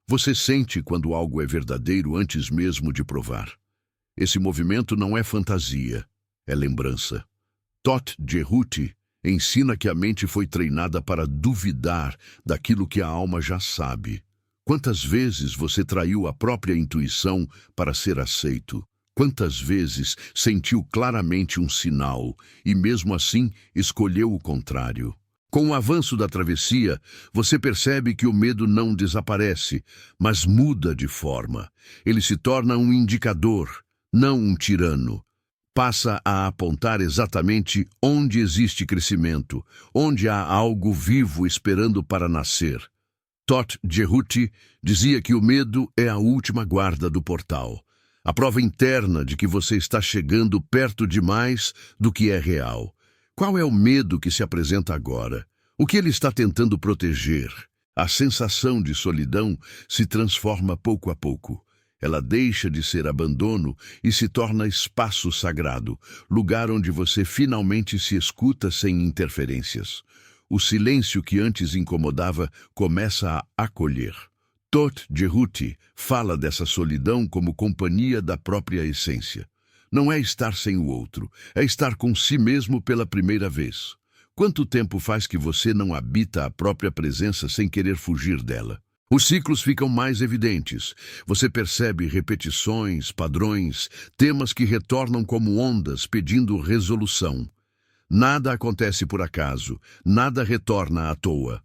Você sente quando algo é verdadeiro antes mesmo de provar. Esse movimento não é fantasia, é lembrança. Tot Jehuti ensina que a mente foi treinada para duvidar daquilo que a alma já sabe. Quantas vezes você traiu a própria intuição para ser aceito? Quantas vezes sentiu claramente um sinal e, mesmo assim, escolheu o contrário? Com o avanço da travessia, você percebe que o medo não desaparece, mas muda de forma. Ele se torna um indicador, não um tirano. Passa a apontar exatamente onde existe crescimento, onde há algo vivo esperando para nascer. Tot Jehuti dizia que o medo é a última guarda do portal, a prova interna de que você está chegando perto demais do que é real. Qual é o medo que se apresenta agora? O que ele está tentando proteger? A sensação de solidão se transforma pouco a pouco. Ela deixa de ser abandono e se torna espaço sagrado, lugar onde você finalmente se escuta sem interferências. O silêncio que antes incomodava começa a acolher. Tot Jehuti fala dessa solidão como companhia da própria essência. Não é estar sem o outro, é estar com si mesmo pela primeira vez. Quanto tempo faz que você não habita a própria presença sem querer fugir dela? Os ciclos ficam mais evidentes. Você percebe repetições, padrões, temas que retornam como ondas pedindo resolução. Nada acontece por acaso, nada retorna à toa.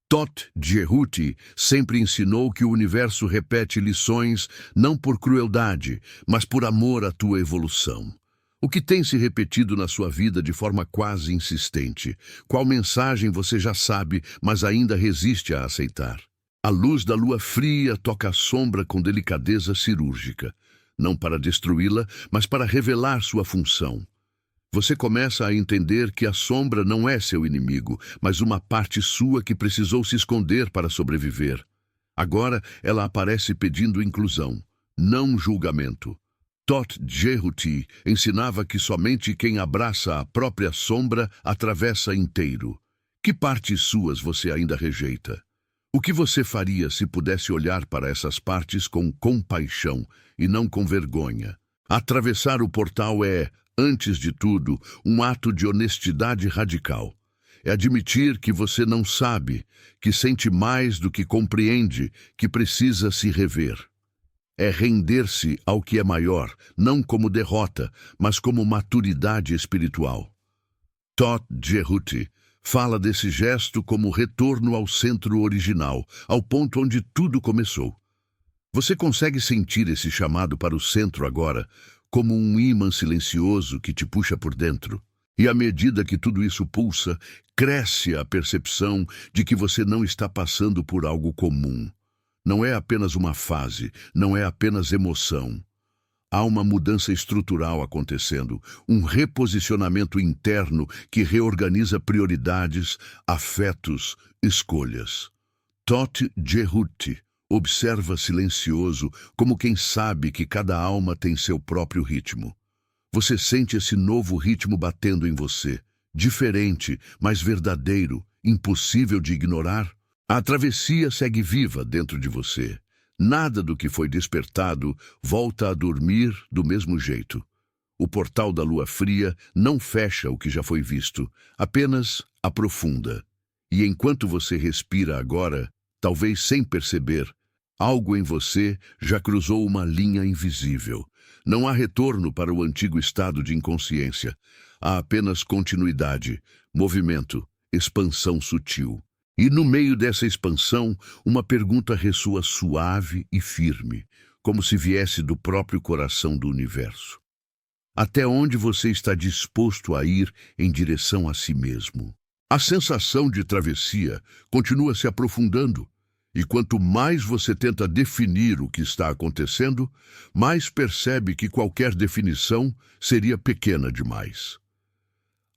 Tot Jehuti sempre ensinou que o universo repete lições não por crueldade, mas por amor à tua evolução. O que tem se repetido na sua vida de forma quase insistente? Qual mensagem você já sabe, mas ainda resiste a aceitar? A luz da lua fria toca a sombra com delicadeza cirúrgica, não para destruí-la, mas para revelar sua função. Você começa a entender que a sombra não é seu inimigo, mas uma parte sua que precisou se esconder para sobreviver. Agora ela aparece pedindo inclusão, não julgamento. Tot Jehuti ensinava que somente quem abraça a própria sombra atravessa inteiro. Que partes suas você ainda rejeita? O que você faria se pudesse olhar para essas partes com compaixão e não com vergonha? Atravessar o portal é, antes de tudo, um ato de honestidade radical. É admitir que você não sabe, que sente mais do que compreende, que precisa se rever. É render-se ao que é maior, não como derrota, mas como maturidade espiritual. Tot Jehuti fala desse gesto como retorno ao centro original, ao ponto onde tudo começou. Você consegue sentir esse chamado para o centro agora, como um ímã silencioso que te puxa por dentro. E à medida que tudo isso pulsa, cresce a percepção de que você não está passando por algo comum. Não é apenas uma fase, não é apenas emoção. Há uma mudança estrutural acontecendo, um reposicionamento interno que reorganiza prioridades, afetos, escolhas. Tot Jehuti observa silencioso, como quem sabe que cada alma tem seu próprio ritmo. Você sente esse novo ritmo batendo em você, diferente, mas verdadeiro, impossível de ignorar. A travessia segue viva dentro de você. Nada do que foi despertado volta a dormir do mesmo jeito. O portal da lua fria não fecha o que já foi visto, apenas aprofunda. E enquanto você respira agora, talvez sem perceber, algo em você já cruzou uma linha invisível. Não há retorno para o antigo estado de inconsciência. Há apenas continuidade, movimento, expansão sutil. E no meio dessa expansão, uma pergunta ressoa suave e firme, como se viesse do próprio coração do universo. Até onde você está disposto a ir em direção a si mesmo? A sensação de travessia continua se aprofundando, e quanto mais você tenta definir o que está acontecendo, mais percebe que qualquer definição seria pequena demais.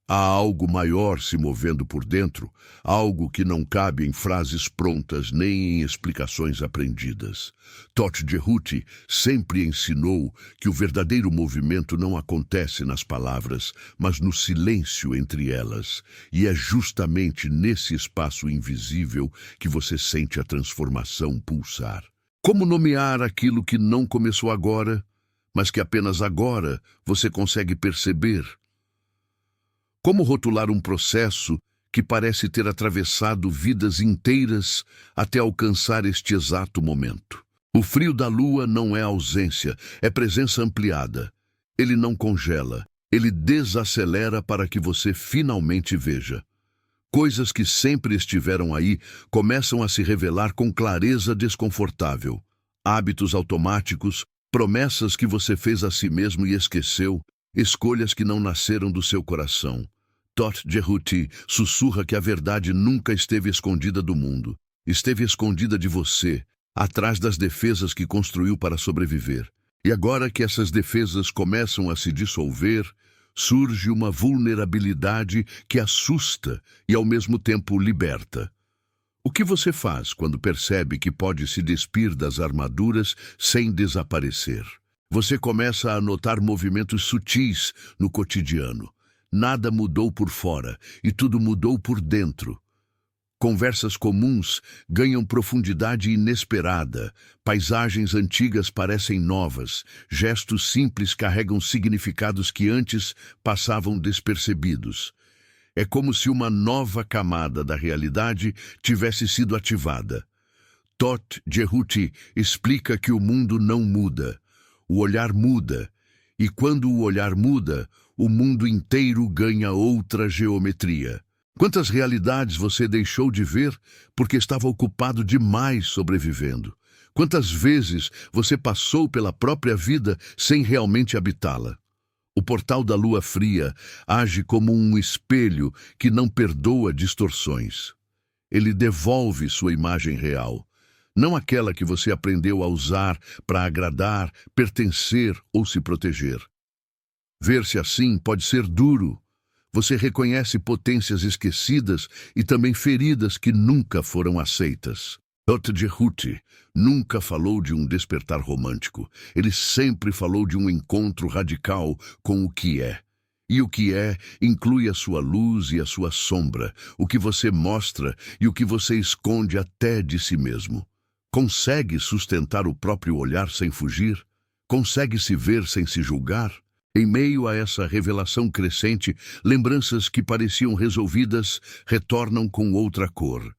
Há algo maior se movendo por dentro, algo que não cabe em frases prontas nem em explicações aprendidas. Todt Cehuti sempre ensinou que o verdadeiro movimento não acontece nas palavras, mas no silêncio entre elas. E é justamente nesse espaço invisível que você sente a transformação pulsar. Como nomear aquilo que não começou agora, mas que apenas agora você consegue perceber? Como rotular um processo que parece ter atravessado vidas inteiras até alcançar este exato momento? O frio da lua não é ausência, é presença ampliada. Ele não congela, ele desacelera para que você finalmente veja. Coisas que sempre estiveram aí começam a se revelar com clareza desconfortável. Hábitos automáticos, promessas que você fez a si mesmo e esqueceu, escolhas que não nasceram do seu coração. Todt Cehuti sussurra que a verdade nunca esteve escondida do mundo. Esteve escondida de você, atrás das defesas que construiu para sobreviver. E agora que essas defesas começam a se dissolver, surge uma vulnerabilidade que assusta e ao mesmo tempo liberta. O que você faz quando percebe que pode se despir das armaduras sem desaparecer? Você começa a notar movimentos sutis no cotidiano. Nada mudou por fora e tudo mudou por dentro. Conversas comuns ganham profundidade inesperada, paisagens antigas parecem novas, gestos simples carregam significados que antes passavam despercebidos. É como se uma nova camada da realidade tivesse sido ativada. Todt Cehuti explica que o mundo não muda, o olhar muda, e quando o olhar muda, o mundo inteiro ganha outra geometria. Quantas realidades você deixou de ver porque estava ocupado demais sobrevivendo? Quantas vezes você passou pela própria vida sem realmente habitá-la? O portal da lua fria age como um espelho que não perdoa distorções. Ele devolve sua imagem real, não aquela que você aprendeu a usar para agradar, pertencer ou se proteger. Ver-se assim pode ser duro. Você reconhece potências esquecidas e também feridas que nunca foram aceitas. Todt Cehuti nunca falou de um despertar romântico. Ele sempre falou de um encontro radical com o que é. E o que é inclui a sua luz e a sua sombra, o que você mostra e o que você esconde até de si mesmo. Consegue sustentar o próprio olhar sem fugir? Consegue se ver sem se julgar? Em meio a essa revelação crescente, lembranças que pareciam resolvidas retornam com outra cor.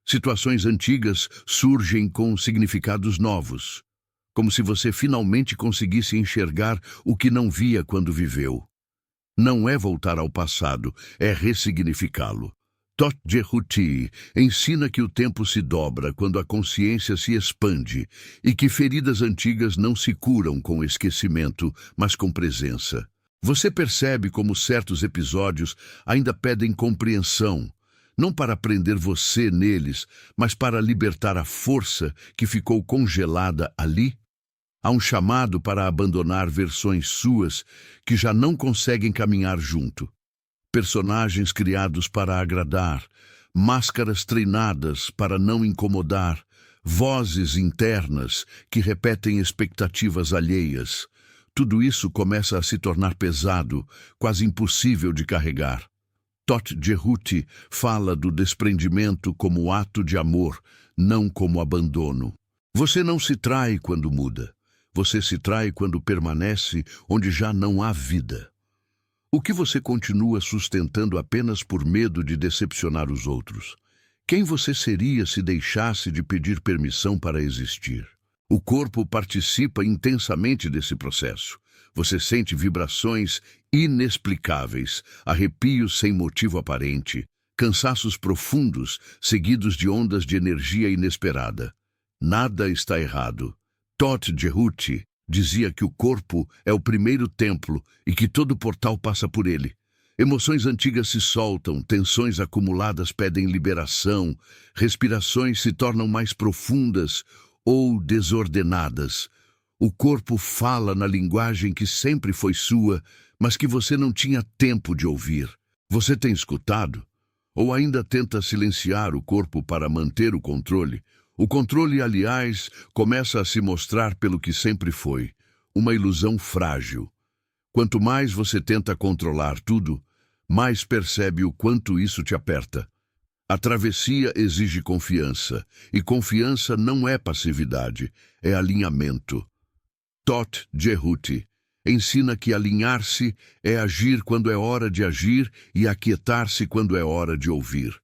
Situações antigas surgem com significados novos, como se você finalmente conseguisse enxergar o que não via quando viveu. Não é voltar ao passado, é ressignificá-lo. Todt Cehuti ensina que o tempo se dobra quando a consciência se expande e que feridas antigas não se curam com esquecimento, mas com presença. Você percebe como certos episódios ainda pedem compreensão, não para prender você neles, mas para libertar a força que ficou congelada ali? Há um chamado para abandonar versões suas que já não conseguem caminhar junto. Personagens criados para agradar, máscaras treinadas para não incomodar, vozes internas que repetem expectativas alheias. Tudo isso começa a se tornar pesado, quase impossível de carregar. Todt Cehuti fala do desprendimento como ato de amor, não como abandono. Você não se trai quando muda. Você se trai quando permanece onde já não há vida. O que você continua sustentando apenas por medo de decepcionar os outros? Quem você seria se deixasse de pedir permissão para existir? O corpo participa intensamente desse processo. Você sente vibrações inexplicáveis, arrepios sem motivo aparente, cansaços profundos seguidos de ondas de energia inesperada. Nada está errado. Todt Jehuti dizia que o corpo é o primeiro templo e que todo portal passa por ele. Emoções antigas se soltam, tensões acumuladas pedem liberação, respirações se tornam mais profundas ou desordenadas. O corpo fala na linguagem que sempre foi sua, mas que você não tinha tempo de ouvir. Você tem escutado? Ou ainda tenta silenciar o corpo para manter o controle? O controle, aliás, começa a se mostrar pelo que sempre foi, uma ilusão frágil. Quanto mais você tenta controlar tudo, mais percebe o quanto isso te aperta. A travessia exige confiança, e confiança não é passividade, é alinhamento. Todt Jehuti ensina que alinhar-se é agir quando é hora de agir e aquietar-se quando é hora de ouvir.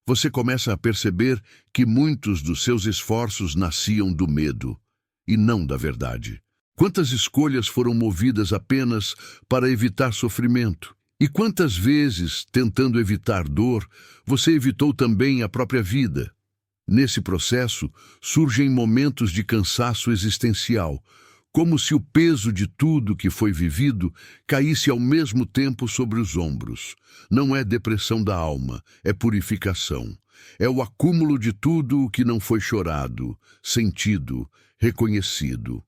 Você começa a perceber que muitos dos seus esforços nasciam do medo, e não da verdade. Quantas escolhas foram movidas apenas para evitar sofrimento? E quantas vezes, tentando evitar dor, você evitou também a própria vida? Nesse processo, surgem momentos de cansaço existencial, como se o peso de tudo que foi vivido caísse ao mesmo tempo sobre os ombros. Não é depressão da alma, é purificação. É o acúmulo de tudo o que não foi chorado, sentido, reconhecido.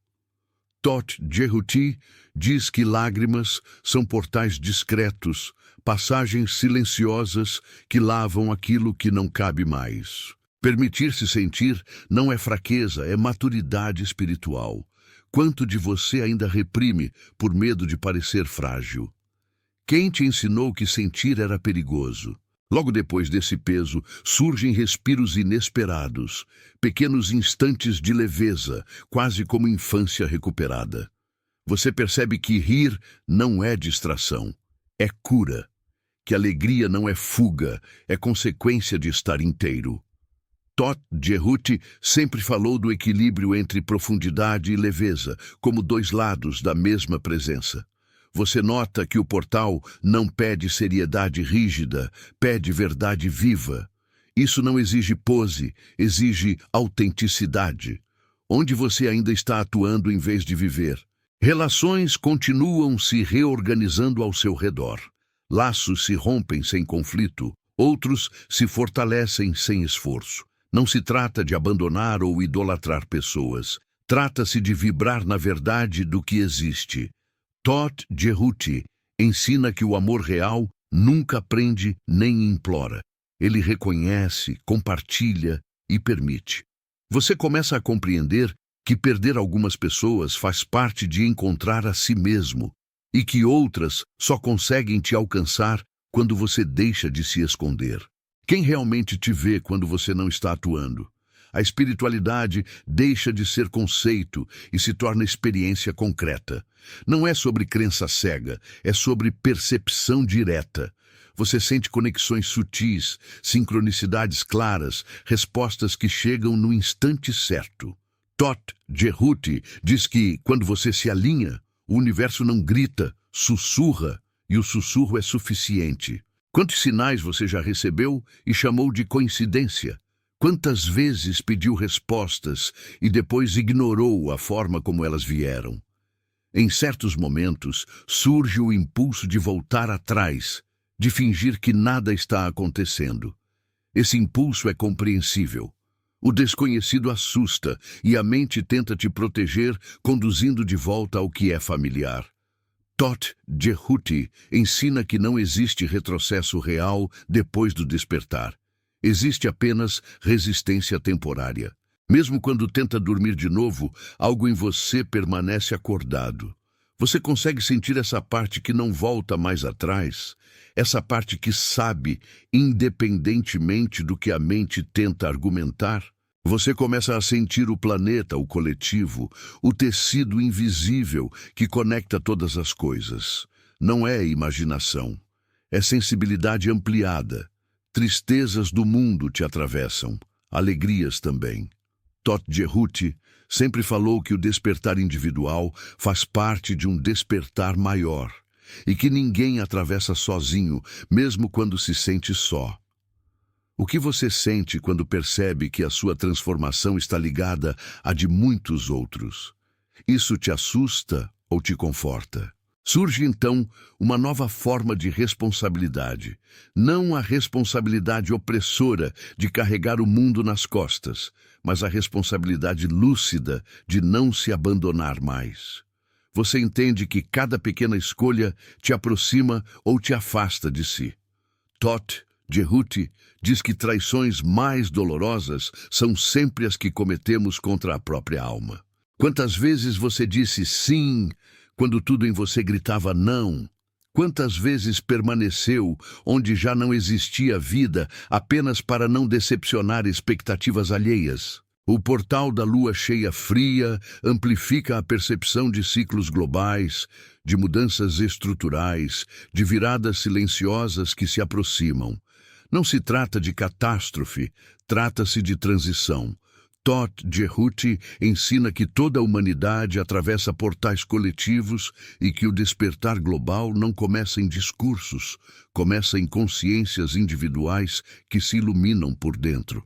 Todt Jehuti diz que lágrimas são portais discretos, passagens silenciosas que lavam aquilo que não cabe mais. Permitir-se sentir não é fraqueza, é maturidade espiritual. Quanto de você ainda reprime por medo de parecer frágil? Quem te ensinou que sentir era perigoso? Logo depois desse peso, surgem respiros inesperados, pequenos instantes de leveza, quase como infância recuperada. Você percebe que rir não é distração, é cura. Que alegria não é fuga, é consequência de estar inteiro. Todt Jehuti sempre falou do equilíbrio entre profundidade e leveza, como dois lados da mesma presença. Você nota que o portal não pede seriedade rígida, pede verdade viva. Isso não exige pose, exige autenticidade. Onde você ainda está atuando em vez de viver? Relações continuam se reorganizando ao seu redor. Laços se rompem sem conflito, outros se fortalecem sem esforço. Não se trata de abandonar ou idolatrar pessoas. Trata-se de vibrar na verdade do que existe. Todt Jehuti ensina que o amor real nunca prende nem implora. Ele reconhece, compartilha e permite. Você começa a compreender que perder algumas pessoas faz parte de encontrar a si mesmo e que outras só conseguem te alcançar quando você deixa de se esconder. Quem realmente te vê quando você não está atuando? A espiritualidade deixa de ser conceito e se torna experiência concreta. Não é sobre crença cega, é sobre percepção direta. Você sente conexões sutis, sincronicidades claras, respostas que chegam no instante certo. Todt Jehuti diz que, quando você se alinha, o universo não grita, sussurra, e o sussurro é suficiente. Quantos sinais você já recebeu e chamou de coincidência? Quantas vezes pediu respostas e depois ignorou a forma como elas vieram? Em certos momentos, surge o impulso de voltar atrás, de fingir que nada está acontecendo. Esse impulso é compreensível. O desconhecido assusta e a mente tenta te proteger, conduzindo de volta ao que é familiar. Todt Jehuti ensina que não existe retrocesso real depois do despertar. Existe apenas resistência temporária. Mesmo quando tenta dormir de novo, algo em você permanece acordado. Você consegue sentir essa parte que não volta mais atrás? Essa parte que sabe, independentemente do que a mente tenta argumentar? Você começa a sentir o planeta, o coletivo, o tecido invisível que conecta todas as coisas. Não é imaginação, é sensibilidade ampliada. Tristezas do mundo te atravessam, alegrias também. Todt Jehuti sempre falou que o despertar individual faz parte de um despertar maior e que ninguém atravessa sozinho, mesmo quando se sente só. O que você sente quando percebe que a sua transformação está ligada à de muitos outros? Isso te assusta ou te conforta? Surge então uma nova forma de responsabilidade, não a responsabilidade opressora de carregar o mundo nas costas, mas a responsabilidade lúcida de não se abandonar mais. Você entende que cada pequena escolha te aproxima ou te afasta de si. Todt Jehuti diz que traições mais dolorosas são sempre as que cometemos contra a própria alma. Quantas vezes você disse sim quando tudo em você gritava não? Quantas vezes permaneceu onde já não existia vida apenas para não decepcionar expectativas alheias? O portal da lua cheia fria amplifica a percepção de ciclos globais, de mudanças estruturais, de viradas silenciosas que se aproximam. Não se trata de catástrofe, trata-se de transição. Todt Jehuti ensina que toda a humanidade atravessa portais coletivos e que o despertar global não começa em discursos, começa em consciências individuais que se iluminam por dentro.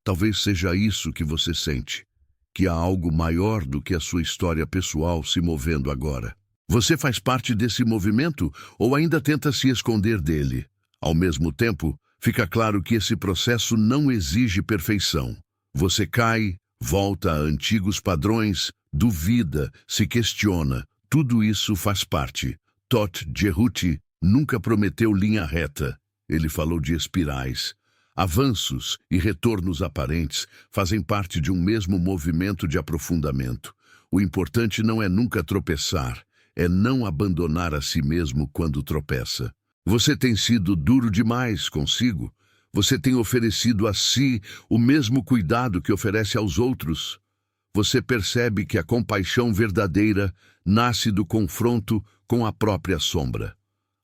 Talvez seja isso que você sente, que há algo maior do que a sua história pessoal se movendo agora. Você faz parte desse movimento ou ainda tenta se esconder dele? Ao mesmo tempo, fica claro que esse processo não exige perfeição. Você cai, volta a antigos padrões, duvida, se questiona. Tudo isso faz parte. Todt Jehuti nunca prometeu linha reta. Ele falou de espirais. Avanços e retornos aparentes fazem parte de um mesmo movimento de aprofundamento. O importante não é nunca tropeçar, é não abandonar a si mesmo quando tropeça. Você tem sido duro demais consigo? Você tem oferecido a si o mesmo cuidado que oferece aos outros? Você percebe que a compaixão verdadeira nasce do confronto com a própria sombra.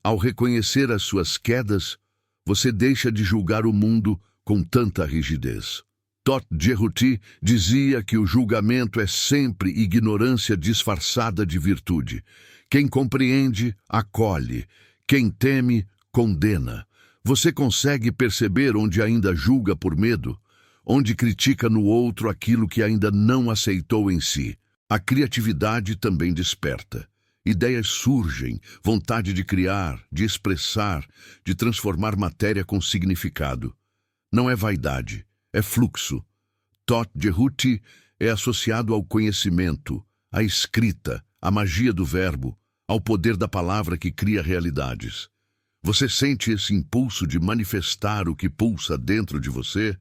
Ao reconhecer as suas quedas, você deixa de julgar o mundo com tanta rigidez. Todt Jehuti dizia que o julgamento é sempre ignorância disfarçada de virtude. Quem compreende, acolhe. Quem teme, condena. Você consegue perceber onde ainda julga por medo? Onde critica no outro aquilo que ainda não aceitou em si? A criatividade também desperta. Ideias surgem, vontade de criar, de expressar, de transformar matéria com significado. Não é vaidade, é fluxo. Todt Jehuti é associado ao conhecimento, à escrita, à magia do verbo, ao poder da palavra que cria realidades. Você sente esse impulso de manifestar o que pulsa dentro de você?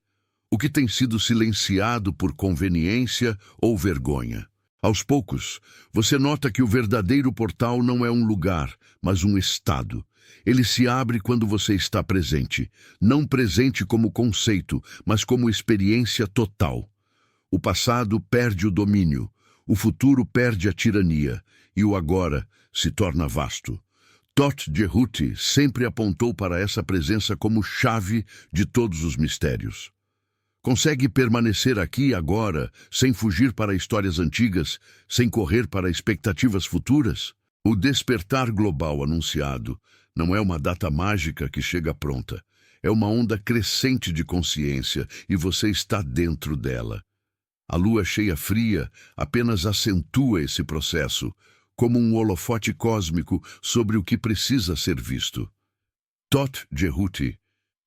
O que tem sido silenciado por conveniência ou vergonha? Aos poucos, você nota que o verdadeiro portal não é um lugar, mas um estado. Ele se abre quando você está presente, não presente como conceito, mas como experiência total. O passado perde o domínio, o futuro perde a tirania, e o agora se torna vasto. Todt Jehuti sempre apontou para essa presença como chave de todos os mistérios. Consegue permanecer aqui agora, sem fugir para histórias antigas, sem correr para expectativas futuras? O despertar global anunciado não é uma data mágica que chega pronta. É uma onda crescente de consciência e você está dentro dela. A lua cheia fria apenas acentua esse processo, como um holofote cósmico sobre o que precisa ser visto. Todt Jehuti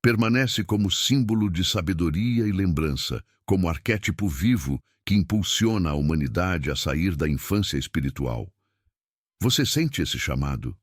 permanece como símbolo de sabedoria e lembrança, como arquétipo vivo que impulsiona a humanidade a sair da infância espiritual. Você sente esse chamado?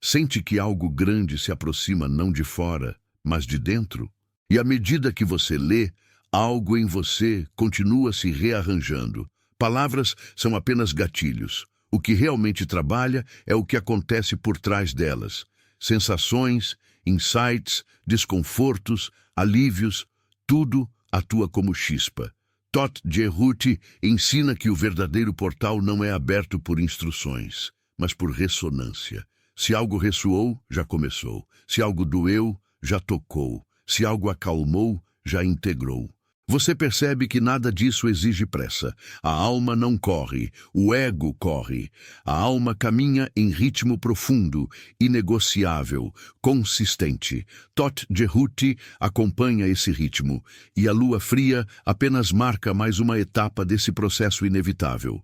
Sente que algo grande se aproxima não de fora, mas de dentro? E à medida que você lê, algo em você continua se rearranjando. Palavras são apenas gatilhos. O que realmente trabalha é o que acontece por trás delas. Sensações, insights, desconfortos, alívios, tudo atua como chispa. Todt Jehuti ensina que o verdadeiro portal não é aberto por instruções, mas por ressonância. Se algo ressoou, já começou. Se algo doeu, já tocou. Se algo acalmou, já integrou. Você percebe que nada disso exige pressa. A alma não corre, o ego corre. A alma caminha em ritmo profundo, inegociável, consistente. Tot Jehuti acompanha esse ritmo, e a lua fria apenas marca mais uma etapa desse processo inevitável.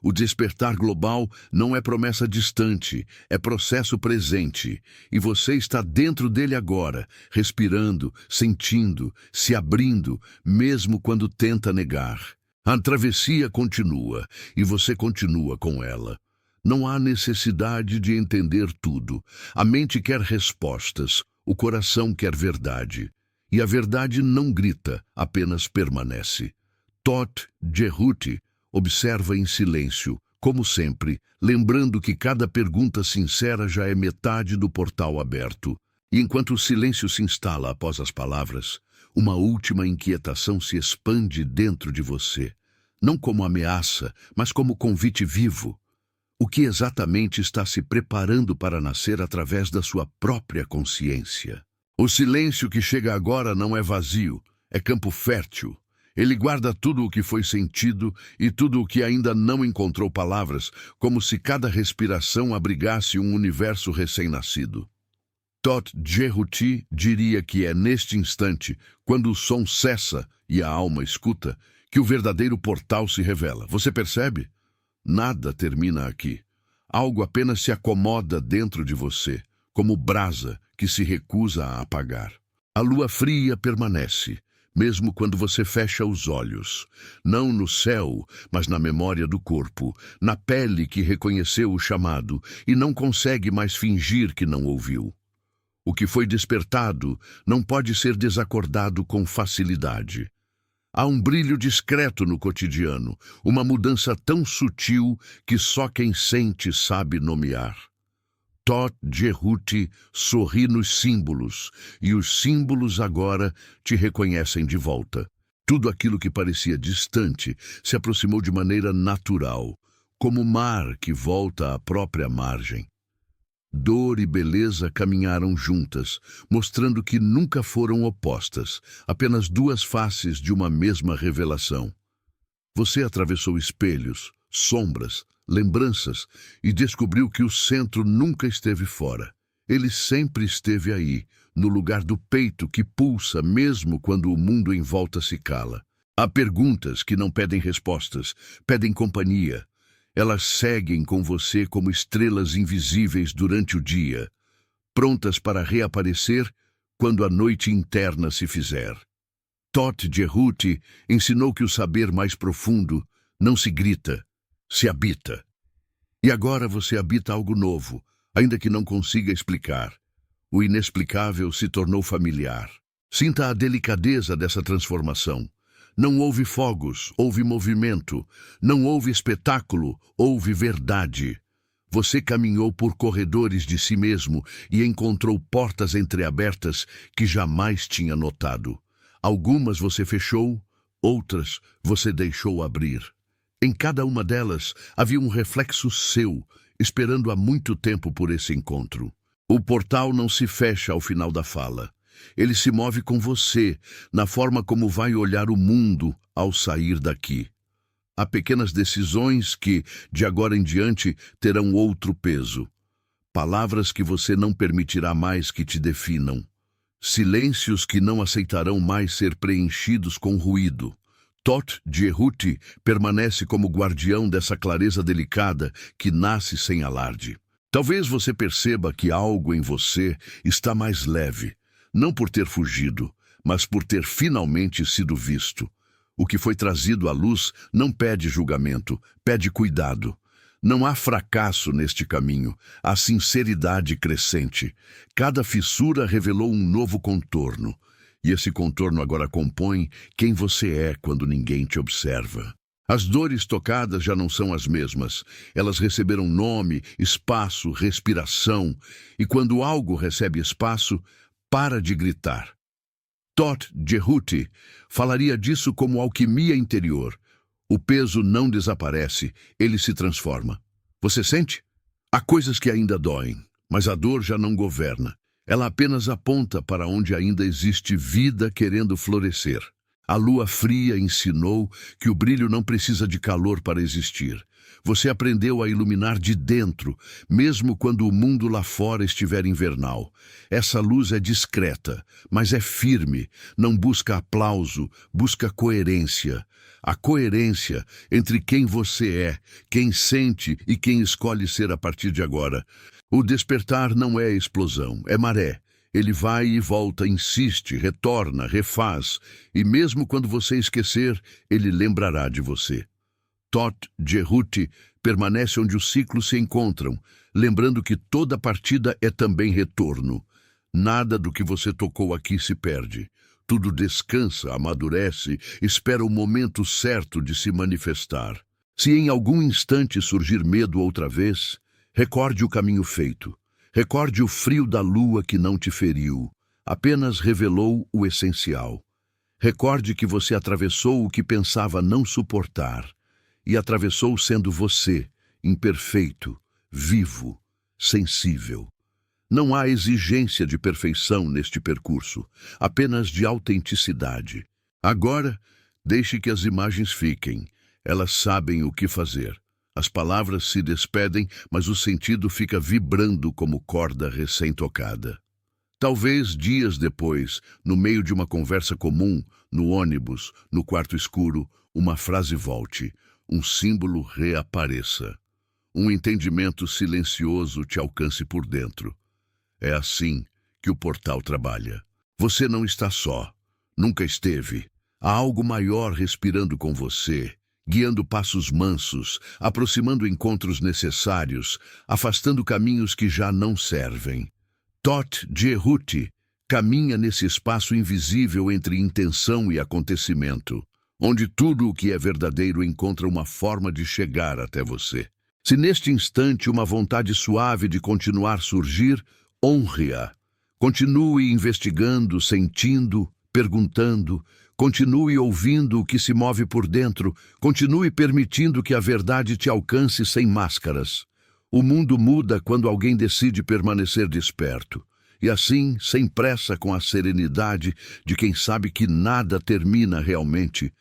O despertar global não é promessa distante, é processo presente. E você está dentro dele agora, respirando, sentindo, se abrindo, mesmo quando tenta negar. A travessia continua, e você continua com ela. Não há necessidade de entender tudo. A mente quer respostas, o coração quer verdade. E a verdade não grita, apenas permanece. Tot Jehuti observa em silêncio, como sempre, lembrando que cada pergunta sincera já é metade do portal aberto. E enquanto o silêncio se instala após as palavras, uma última inquietação se expande dentro de você. Não como ameaça, mas como convite vivo. O que exatamente está se preparando para nascer através da sua própria consciência? O silêncio que chega agora não é vazio, é campo fértil. Ele guarda tudo o que foi sentido e tudo o que ainda não encontrou palavras, como se cada respiração abrigasse um universo recém-nascido. Tot Jehuti diria que é neste instante, quando o som cessa e a alma escuta, que o verdadeiro portal se revela. Você percebe? Nada termina aqui. Algo apenas se acomoda dentro de você, como brasa que se recusa a apagar. A lua fria permanece, mesmo quando você fecha os olhos, não no céu, mas na memória do corpo, na pele que reconheceu o chamado e não consegue mais fingir que não ouviu. O que foi despertado não pode ser desacordado com facilidade. Há um brilho discreto no cotidiano, uma mudança tão sutil que só quem sente sabe nomear. Tot Jehuti sorri nos símbolos, e os símbolos agora te reconhecem de volta. Tudo aquilo que parecia distante se aproximou de maneira natural, como o mar que volta à própria margem. Dor e beleza caminharam juntas, mostrando que nunca foram opostas, apenas duas faces de uma mesma revelação. Você atravessou espelhos, sombras, lembranças e descobriu que o centro nunca esteve fora. Ele sempre esteve aí, no lugar do peito que pulsa mesmo quando o mundo em volta se cala. Há perguntas que não pedem respostas, pedem companhia. Elas seguem com você como estrelas invisíveis durante o dia, prontas para reaparecer quando a noite interna se fizer. Tot Jehuti ensinou que o saber mais profundo não se grita, se habita. E agora você habita algo novo, ainda que não consiga explicar. O inexplicável se tornou familiar. Sinta a delicadeza dessa transformação. Não houve fogos, houve movimento. Não houve espetáculo, houve verdade. Você caminhou por corredores de si mesmo e encontrou portas entreabertas que jamais tinha notado. Algumas você fechou, outras você deixou abrir. Em cada uma delas havia um reflexo seu, esperando há muito tempo por esse encontro. O portal não se fecha ao final da fala. Ele se move com você, na forma como vai olhar o mundo ao sair daqui. Há pequenas decisões que, de agora em diante, terão outro peso. Palavras que você não permitirá mais que te definam. Silêncios que não aceitarão mais ser preenchidos com ruído. Tot Jehuti permanece como guardião dessa clareza delicada que nasce sem alarde. Talvez você perceba que algo em você está mais leve, não por ter fugido, mas por ter finalmente sido visto. O que foi trazido à luz não pede julgamento, pede cuidado. Não há fracasso neste caminho, há sinceridade crescente. Cada fissura revelou um novo contorno. E esse contorno agora compõe quem você é quando ninguém te observa. As dores tocadas já não são as mesmas. Elas receberam nome, espaço, respiração. E quando algo recebe espaço, para de gritar. Tot Jehuti falaria disso como alquimia interior. O peso não desaparece, ele se transforma. Você sente? Há coisas que ainda doem, mas a dor já não governa. Ela apenas aponta para onde ainda existe vida querendo florescer. A lua fria ensinou que o brilho não precisa de calor para existir. Você aprendeu a iluminar de dentro, mesmo quando o mundo lá fora estiver invernal. Essa luz é discreta, mas é firme, não busca aplauso, busca coerência. A coerência entre quem você é, quem sente e quem escolhe ser a partir de agora. O despertar não é explosão, é maré. Ele vai e volta, insiste, retorna, refaz, e mesmo quando você esquecer, ele lembrará de você. Todt Cehuti permanece onde os ciclos se encontram, lembrando que toda partida é também retorno. Nada do que você tocou aqui se perde. Tudo descansa, amadurece, espera o momento certo de se manifestar. Se em algum instante surgir medo outra vez, recorde o caminho feito. Recorde o frio da lua que não te feriu, apenas revelou o essencial. Recorde que você atravessou o que pensava não suportar, e atravessou sendo você, imperfeito, vivo, sensível. Não há exigência de perfeição neste percurso, apenas de autenticidade. Agora, deixe que as imagens fiquem. Elas sabem o que fazer. As palavras se despedem, mas o sentido fica vibrando como corda recém-tocada. Talvez dias depois, no meio de uma conversa comum, no ônibus, no quarto escuro, uma frase volte, um símbolo reapareça. Um entendimento silencioso te alcance por dentro. É assim que o portal trabalha. Você não está só. Nunca esteve. Há algo maior respirando com você, guiando passos mansos, aproximando encontros necessários, afastando caminhos que já não servem. Todt Cehuti caminha nesse espaço invisível entre intenção e acontecimento, onde tudo o que é verdadeiro encontra uma forma de chegar até você. Se neste instante uma vontade suave de continuar surgir, honre-a. Continue investigando, sentindo, perguntando. Continue ouvindo o que se move por dentro. Continue permitindo que a verdade te alcance sem máscaras. O mundo muda quando alguém decide permanecer desperto. E assim, sem pressa, com a serenidade de quem sabe que nada termina realmente,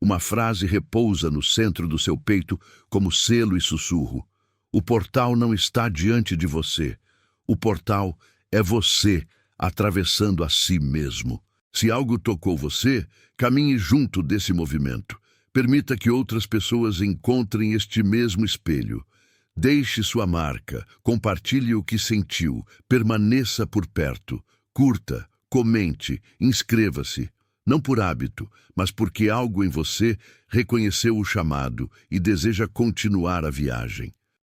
uma frase repousa no centro do seu peito como selo e sussurro. O portal não está diante de você. O portal é você atravessando a si mesmo. Se algo tocou você, caminhe junto desse movimento. Permita que outras pessoas encontrem este mesmo espelho. Deixe sua marca, compartilhe o que sentiu, permaneça por perto, curta, comente, inscreva-se. Não por hábito, mas porque algo em você reconheceu o chamado e deseja continuar a viagem.